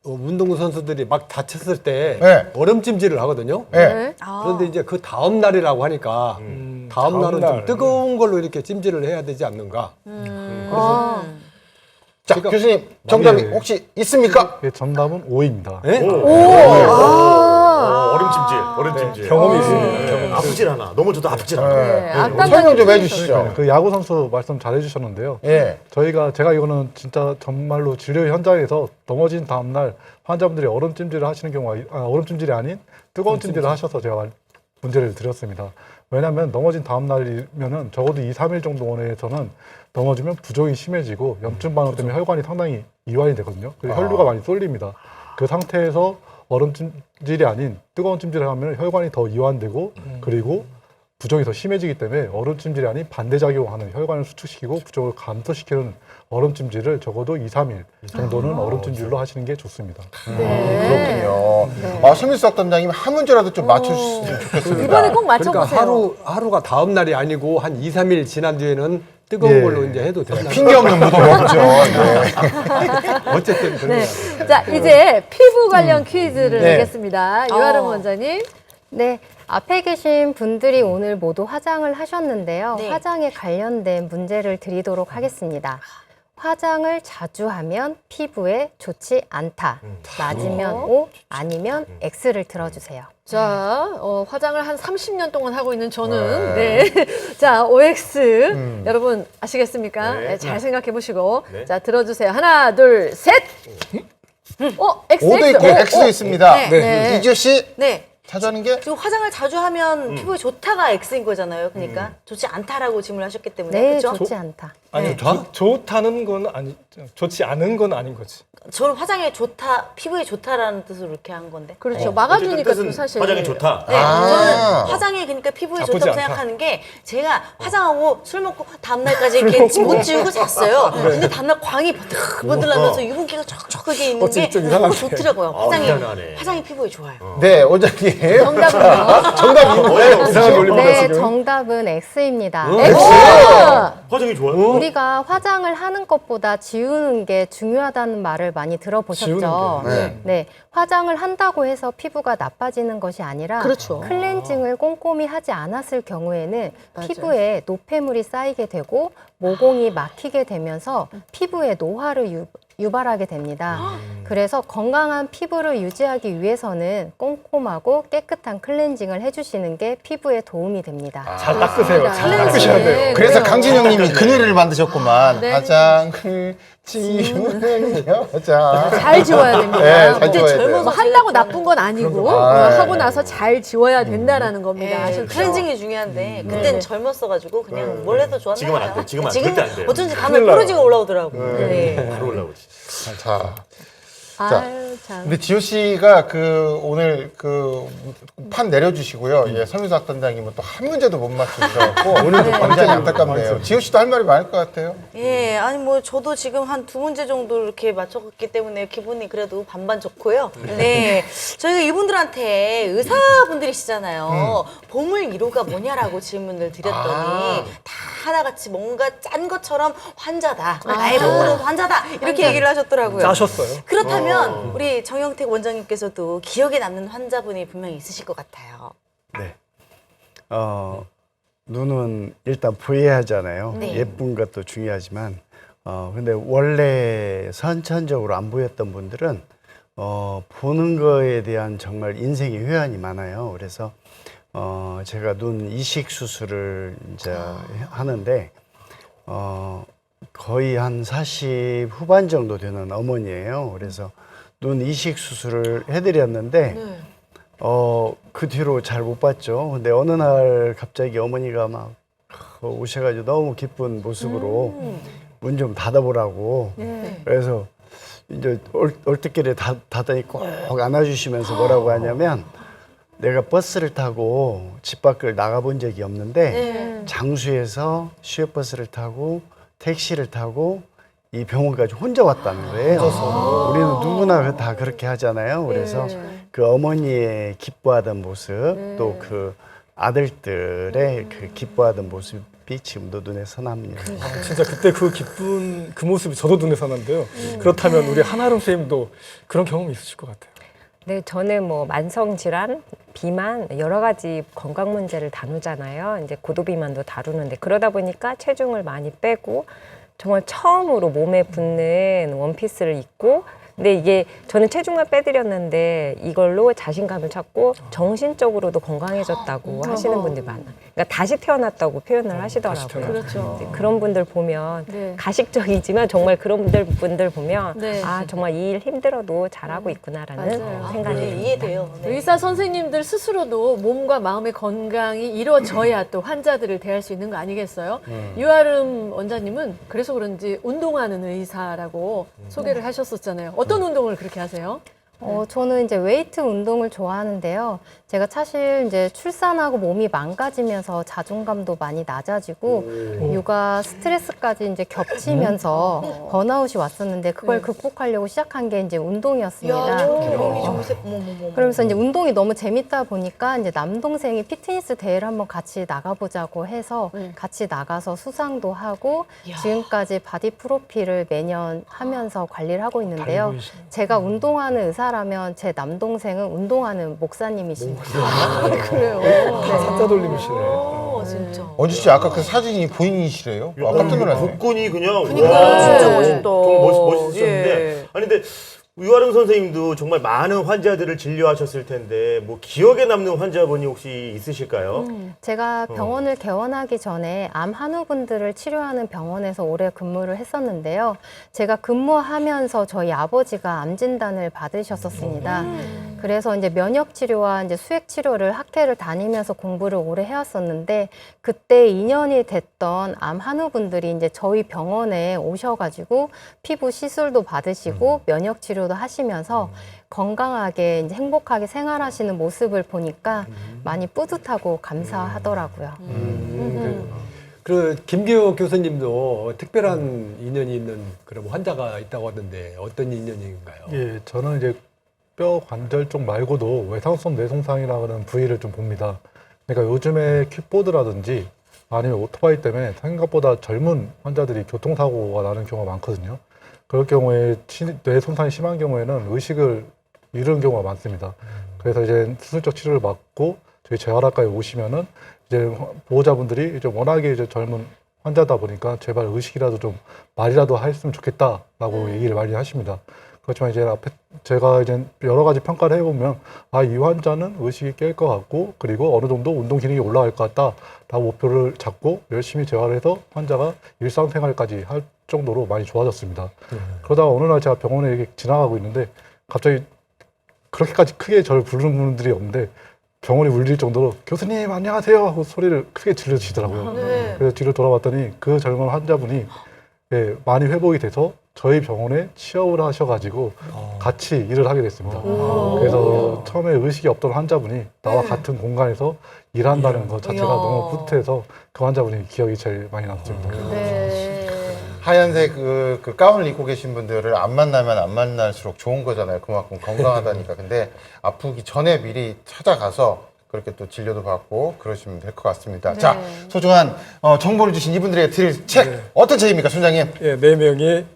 [SPEAKER 10] 운동선수들이 막 다쳤을 때
[SPEAKER 2] 네.
[SPEAKER 10] 얼음찜질을 하거든요.
[SPEAKER 2] 네.
[SPEAKER 1] 네.
[SPEAKER 10] 그런데 이제 그 다음 날이라고 하니까 다음 날은 좀 뜨거운 걸로 이렇게 찜질을 해야 되지 않는가.
[SPEAKER 2] 자,
[SPEAKER 10] 제가-
[SPEAKER 2] 교수님, 정답이
[SPEAKER 7] 네.
[SPEAKER 2] 혹시 있습니까?
[SPEAKER 7] 예, 정답은 O입니다.
[SPEAKER 10] 네?
[SPEAKER 3] 얼음찜질.
[SPEAKER 9] 경험이 있습니다. 경험이.
[SPEAKER 3] 아프질 않아. 넘어져도 아프질 않아.
[SPEAKER 1] 네. 아까
[SPEAKER 2] 설명 좀 해주시죠.
[SPEAKER 7] 그 야구 선수 말씀 잘 해주셨는데요.
[SPEAKER 2] 예.
[SPEAKER 7] 제가 이거는 진짜 정말로 진료 현장에서 넘어진 다음날 환자분들이 얼음찜질을 하시는 경우가 얼음찜질이 아닌 뜨거운 찜질을 하셔서 제가 문제를 드렸습니다. 왜냐하면 넘어진 다음날이면은 적어도 2, 3일 정도 내에서는 넘어지면 부종이 심해지고 염증 반응 때문에 혈관이 상당히 이완이 되거든요. 그래서 혈류가 많이 쏠립니다. 그 상태에서 얼음찜질이 아닌 뜨거운 찜질을 하면 혈관이 더 이완되고 그리고 부종이 더 심해지기 때문에 얼음찜질이 아닌 반대작용하는 혈관을 수축시키고 부종을 감소시키는 얼음찜질을 적어도 2, 3일 정도는 얼음찜질로 하시는 게 좋습니다.
[SPEAKER 2] 그렇군요. 아, 서민수 학단장님 한 문제라도 좀 맞춰주셨으면 좋겠습니다.
[SPEAKER 1] 이번에 꼭
[SPEAKER 10] 그러니까
[SPEAKER 1] 맞춰보세요.
[SPEAKER 10] 하루가 다음 날이 아니고 한 2, 3일 지난 뒤에는 뜨거운
[SPEAKER 7] 예.
[SPEAKER 10] 걸로 이제 해도 된다.
[SPEAKER 2] 핑계 없는 무덤 없죠. 네.
[SPEAKER 10] 어쨌든 그런
[SPEAKER 1] 네.
[SPEAKER 10] 거
[SPEAKER 1] 자, 이제 피부 관련 퀴즈를
[SPEAKER 2] 네.
[SPEAKER 1] 내겠습니다. 유아름 원장님.
[SPEAKER 8] 네, 앞에 계신 분들이 오늘 모두 화장을 하셨는데요.
[SPEAKER 4] 네.
[SPEAKER 8] 화장에 관련된 문제를 드리도록 하겠습니다. 화장을 자주 하면 피부에 좋지 않다. 맞으면 O, 아니면 X를 들어주세요.
[SPEAKER 1] 자, 화장을 한 30년 동안 하고 있는 저는, 네. 자, OX. 여러분, 아시겠습니까?
[SPEAKER 3] 네.
[SPEAKER 1] 네, 잘 생각해 보시고.
[SPEAKER 3] 네.
[SPEAKER 1] 자, 들어주세요. 하나, 둘, 셋! X,
[SPEAKER 2] O도
[SPEAKER 1] X.
[SPEAKER 2] 있고 X도 있습니다.
[SPEAKER 4] 네.
[SPEAKER 1] 네.
[SPEAKER 2] 이지호 씨
[SPEAKER 4] 네.
[SPEAKER 2] 자주 하는 게
[SPEAKER 4] 지금 화장을 자주 하면 피부에 좋다가 X인 거잖아요. 그러니까 좋지 않다라고 질문을 하셨기 때문에
[SPEAKER 8] 네,
[SPEAKER 4] 그렇죠?
[SPEAKER 8] 좋지 않다.
[SPEAKER 9] 아니 좋다는 건 아니 좋지 않은 건 아닌 거지.
[SPEAKER 4] 저는 화장에 좋다, 피부에 좋다라는 뜻으로 이렇게 한 건데.
[SPEAKER 1] 그렇죠. 막아주니까
[SPEAKER 3] 어쨌든
[SPEAKER 1] 또 사실.
[SPEAKER 3] 화장이 좋다.
[SPEAKER 4] 네, 저는 화장이 그러니까 피부에
[SPEAKER 9] 나쁘지
[SPEAKER 4] 좋다고
[SPEAKER 9] 않다.
[SPEAKER 4] 생각하는 게 제가 화장하고 술 먹고 다음날까지 이렇게 못 지우고 잤어요. 근데 다음날 광이 번들나면서 유분기가 촉촉하게 있는 게
[SPEAKER 9] 좀 이상하네.
[SPEAKER 4] 좋더라고요.
[SPEAKER 3] 희한하네.
[SPEAKER 4] 화장이 피부에 좋아요.
[SPEAKER 2] 네, 원장님.
[SPEAKER 1] 정답은요?
[SPEAKER 2] 정답
[SPEAKER 9] 이상한 논리입니다
[SPEAKER 8] 네,
[SPEAKER 9] 지금.
[SPEAKER 8] 정답은 X입니다.
[SPEAKER 3] 화장이 좋아요?
[SPEAKER 8] 우리가 화장을 하는 것보다 지우는 게 중요하다는 말을 많이 들어보셨죠?
[SPEAKER 9] 지우는
[SPEAKER 2] 게.
[SPEAKER 8] 네. 화장을 한다고 해서 피부가 나빠지는 것이 아니라
[SPEAKER 1] 그렇죠.
[SPEAKER 8] 클렌징을 꼼꼼히 하지 않았을 경우에는
[SPEAKER 1] 맞아요.
[SPEAKER 8] 피부에 노폐물이 쌓이게 되고 모공이 막히게 되면서 피부에 노화를 유발하게 됩니다. 그래서 건강한 피부를 유지하기 위해서는 꼼꼼하고 깨끗한 클렌징을 해주시는 게 피부에 도움이 됩니다.
[SPEAKER 9] 잘 닦으세요. 잘
[SPEAKER 1] 클렌징.
[SPEAKER 9] 닦으셔야 돼요.
[SPEAKER 1] 네,
[SPEAKER 2] 그래서
[SPEAKER 1] 그래요.
[SPEAKER 2] 강진영님이 그 노래를 만드셨구만.
[SPEAKER 1] 네.
[SPEAKER 2] 화장을 지우는 여자.
[SPEAKER 1] 잘 지워야 됩니다.
[SPEAKER 2] 네, 잘
[SPEAKER 1] 뭐
[SPEAKER 2] 지워야 돼요.
[SPEAKER 1] 뭐 한다고 나쁜 건 아니고
[SPEAKER 2] 아, 네.
[SPEAKER 1] 하고 나서 잘 지워야 된다라는 겁니다.
[SPEAKER 4] 네,
[SPEAKER 1] 아셨죠?
[SPEAKER 4] 클렌징이 중요한데 그땐
[SPEAKER 1] 네.
[SPEAKER 4] 젊었어가지고 그냥 뭘 해도 좋았나
[SPEAKER 3] 지금은 안
[SPEAKER 4] 봐요.
[SPEAKER 3] 돼. 지금은
[SPEAKER 4] 지금
[SPEAKER 3] 절대 안 돼요.
[SPEAKER 4] 어쩐지 다음날 뽀로지가 올라오더라고.
[SPEAKER 3] 바로 올라오지.
[SPEAKER 2] 자,
[SPEAKER 1] 아유, 참.
[SPEAKER 2] 근데 지호 씨가 오늘 판 내려주시고요. 예, 서민수 학단장님은 또 한 문제도 못 맞추셔서 오늘도 굉장히 안타깝네요. 지호 씨도 할 말이 많을 것 같아요.
[SPEAKER 4] 예, 아니 뭐 저도 지금 한 2문제 정도 이렇게 맞췄기 때문에 기분이 그래도 반반 좋고요. 네, 저희가 이분들한테 의사분들이시잖아요. 보물 1호가 뭐냐라고 질문을 드렸더니 다 하나같이 뭔가 짠 것처럼 환자다. 나의 보물은 환자다. 이렇게 얘기를 하셨더라고요.
[SPEAKER 9] 짜셨어요?
[SPEAKER 4] 그렇다면 우리 정영택 원장님께서도 기억에 남는 환자분이 분명히 있으실 것 같아요.
[SPEAKER 5] 네. 눈은 일단 부해하잖아요.
[SPEAKER 4] 네.
[SPEAKER 5] 예쁜 것도 중요하지만, 근데 원래 선천적으로 안 보였던 분들은, 보는 거에 대한 정말 인생의 회한이 많아요. 그래서, 제가 눈 이식 수술을 이제 하는데, 거의 한 40 후반 정도 되는 어머니예요. 그래서 눈 이식 수술을 해드렸는데, 그 뒤로 잘 못 봤죠. 근데 어느 날 갑자기 어머니가 막 오셔가지고 너무 기쁜 모습으로 문 좀 닫아보라고. 그래서 이제 얼뜻길에 닫더니 꼭 안아주시면서 뭐라고 하냐면, 내가 버스를 타고 집 밖을 나가본 적이 없는데 장수에서 시외버스를 타고 택시를 타고 이 병원까지 혼자 왔다는 거예요. 우리는 누구나 다 그렇게 하잖아요. 그래서 그 어머니의 기뻐하던 모습, 또 그 아들들의 그 기뻐하던 모습이 지금도 눈에 선합니다.
[SPEAKER 9] 진짜 그때 그 기쁜 그 모습이 저도 눈에 선한데요. 그렇다면 우리 한아름 선생님도 그런 경험이 있으실 것 같아요.
[SPEAKER 6] 네, 저는 뭐 만성 질환, 비만 여러 가지 건강 문제를 다루잖아요. 이제 고도비만도 다루는데 그러다 보니까 체중을 많이 빼고 정말 처음으로 몸에 붙는 원피스를 입고 근데 이게 저는 체중만 빼드렸는데 이걸로 자신감을 찾고 정신적으로도 건강해졌다고 하시는 분들이 많아요. 그러니까 다시 태어났다고 표현을 하시더라고요.
[SPEAKER 1] 그렇죠.
[SPEAKER 6] 네, 그런 분들 보면
[SPEAKER 1] 네.
[SPEAKER 6] 가식적이지만 정말 그런 분들 보면
[SPEAKER 1] 네.
[SPEAKER 6] 아 정말 이 일 힘들어도 잘하고 있구나라는
[SPEAKER 1] 맞아요.
[SPEAKER 6] 생각이
[SPEAKER 4] 네, 이해돼요. 네.
[SPEAKER 1] 의사 선생님들 스스로도 몸과 마음의 건강이 이루어져야 또 환자들을 대할 수 있는 거 아니겠어요? 유아름 원장님은 그래서 그런지 운동하는 의사라고 소개를 하셨었잖아요. 어떤 운동을 그렇게 하세요?
[SPEAKER 8] 저는 이제 웨이트 운동을 좋아하는데요. 제가 사실 이제 출산하고 몸이 망가지면서 자존감도 많이 낮아지고 육아 스트레스까지 이제 겹치면서 번아웃이 왔었는데 그걸 극복하려고 시작한 게 이제 운동이었습니다.
[SPEAKER 4] 몸이 좋으세요. 어머머머.
[SPEAKER 8] 그러면서 이제 운동이 너무 재밌다 보니까 이제 남동생이 피트니스 대회를 한번 같이 나가보자고 해서 같이 나가서 수상도 하고 지금까지 바디 프로필을 매년 하면서 관리를 하고 있는데요. 제가 운동하는 의사라면 제 남동생은 운동하는 목사님이십니다.
[SPEAKER 1] 그래요.
[SPEAKER 9] 사자 돌림이시네.
[SPEAKER 4] 진짜.
[SPEAKER 2] 언주 씨 아까 그 사진이 본인이시래요? 아, 깜짝 놀랐네.
[SPEAKER 3] 복근이 그냥
[SPEAKER 4] 그러니까
[SPEAKER 3] 와,
[SPEAKER 4] 진짜 멋있다.
[SPEAKER 3] 정말 멋있었는데
[SPEAKER 4] 예.
[SPEAKER 3] 아니 근데 유아름 선생님도 정말 많은 환자들을 진료하셨을 텐데 뭐 기억에 남는 환자분이 혹시 있으실까요?
[SPEAKER 8] 제가 병원을 개원하기 전에 암 한우분들을 치료하는 병원에서 오래 근무를 했었는데요. 제가 근무하면서 저희 아버지가 암 진단을 받으셨었습니다. 그래서 이제 면역 치료와 이제 수액 치료를 학회를 다니면서 공부를 오래 해왔었는데 그때 인연이 됐던 암 한우분들이 이제 저희 병원에 오셔가지고 피부 시술도 받으시고 면역 치료도 하시면서 건강하게 이제 행복하게 생활하시는 모습을 보니까 많이 뿌듯하고 감사하더라고요.
[SPEAKER 10] 그 김기욱 교수님도 특별한 인연이 있는 그런 환자가 있다고 하던데 어떤 인연인가요?
[SPEAKER 7] 예, 저는 이제 뼈 관절 쪽 말고도 외상성 뇌손상이라는 부위를 좀 봅니다. 그러니까 요즘에 킥보드라든지 아니면 오토바이 때문에 생각보다 젊은 환자들이 교통사고가 나는 경우가 많거든요. 그럴 경우에 뇌손상이 심한 경우에는 의식을 잃은 경우가 많습니다. 그래서 이제 수술적 치료를 받고 저희 재활학과에 오시면은 이제 보호자분들이 이제 워낙에 이제 젊은 환자다 보니까 제발 의식이라도 좀 말이라도 했으면 좋겠다라고 얘기를 많이 하십니다. 그렇지만 이제 앞에 제가 이제 여러 가지 평가를 해보면 아, 이 환자는 의식이 깰 것 같고 그리고 어느 정도 운동 기능이 올라갈 것 같다라고 목표를 잡고 열심히 재활을 해서 환자가 일상생활까지 할 정도로 많이 좋아졌습니다. 그러다가 어느 날 제가 병원에 이렇게 지나가고 있는데 갑자기 그렇게까지 크게 저를 부르는 분들이 없는데 병원이 울릴 정도로 교수님 안녕하세요 하고 소리를 크게 질러주시더라고요. 그래서 뒤로 돌아봤더니 그 젊은 환자분이 예, 많이 회복이 돼서 저희 병원에 취업을 하셔가지고 같이 일을 하게 됐습니다. 그래서 처음에 의식이 없던 환자분이 나와 같은 공간에서 일한다는 것 자체가 너무 뿌듯해서 그 환자분이 기억이 제일 많이 남습니다.
[SPEAKER 2] 하얀색 그 가운을 입고 계신 분들을 안 만나면 안 만날수록 좋은 거잖아요. 그만큼 건강하다니까. 근데 아프기 전에 미리 찾아가서 그렇게 또 진료도 받고 그러시면 될 것 같습니다.
[SPEAKER 1] 네.
[SPEAKER 2] 자, 소중한 정보를 주신 이분들에게 드릴 책 어떤 책입니까, 순장님?
[SPEAKER 9] 예, 4명의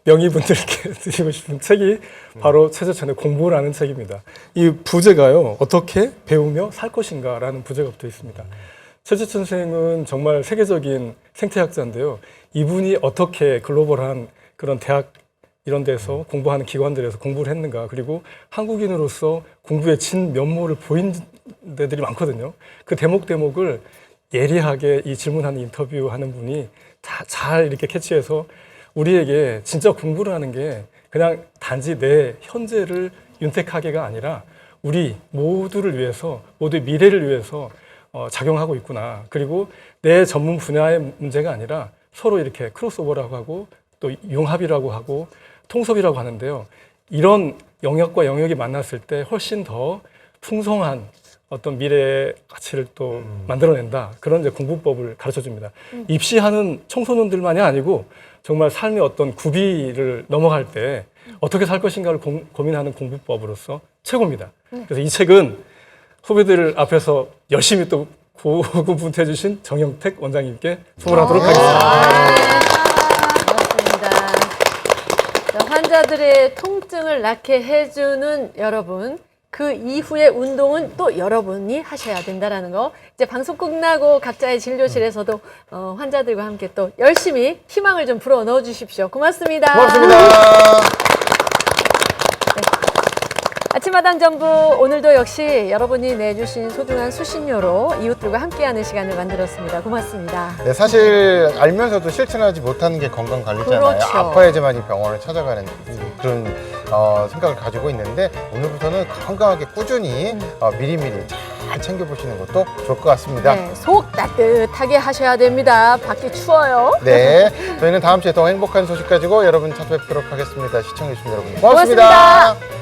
[SPEAKER 9] 명의분들께 드리고 싶은 책이 바로 최재천의 공부라는 책입니다. 이 부제가요, 어떻게 배우며 살 것인가라는 부제가 붙어 있습니다. 최재천 선생은 정말 세계적인 생태학자인데요. 이분이 어떻게 글로벌한 그런 대학 이런 데서 공부하는 기관들에서 공부를 했는가, 그리고 한국인으로서 공부의 진면모를 보인 데들이 많거든요. 그 대목을 예리하게 이 질문하는 인터뷰하는 분이 잘 이렇게 캐치해서 우리에게 진짜 공부를 하는 게 그냥 단지 내 현재를 윤택하게가 아니라 우리 모두를 위해서, 모두의 미래를 위해서 작용하고 있구나. 그리고 내 전문 분야의 문제가 아니라 서로 이렇게 크로스오버라고 하고 또 융합이라고 하고 통섭이라고 하는데요. 이런 영역과 영역이 만났을 때 훨씬 더 풍성한 어떤 미래의 가치를 또 만들어낸다. 그런 이제 공부법을 가르쳐 줍니다. 입시하는 청소년들만이 아니고 정말 삶의 어떤 구비를 넘어갈 때 어떻게 살 것인가를 고민하는 공부법으로서 최고입니다. 그래서 이 책은 후배들 앞에서 열심히 또 고군분투해 주신 정영택 원장님께 선물하도록 하겠습니다.
[SPEAKER 1] 고맙습니다. 자, 환자들의 통증을 낫게 해주는 여러분, 그 이후의 운동은 또 여러분이 하셔야 된다는 거. 이제 방송 끝나고 각자의 진료실에서도 환자들과 함께 또 열심히 희망을 좀 불어 넣어 주십시오. 고맙습니다.
[SPEAKER 2] 고맙습니다.
[SPEAKER 1] 아침마당 전부 오늘도 역시 여러분이 내주신 소중한 수신료로 이웃들과 함께하는 시간을 만들었습니다. 고맙습니다.
[SPEAKER 2] 네, 사실 알면서도 실천하지 못하는 게 건강관리잖아요.
[SPEAKER 1] 그렇죠.
[SPEAKER 2] 아파야지만이 병원을 찾아가는 그런 생각을 가지고 있는데 오늘부터는 건강하게 꾸준히 미리미리 잘 챙겨보시는 것도 좋을 것 같습니다.
[SPEAKER 1] 네, 속 따뜻하게 하셔야 됩니다. 밖이 추워요.
[SPEAKER 2] 네, 저희는 다음 주에 더 행복한 소식 가지고 여러분 찾아뵙도록 하겠습니다. 시청해주신 여러분 고맙습니다.
[SPEAKER 1] 고맙습니다.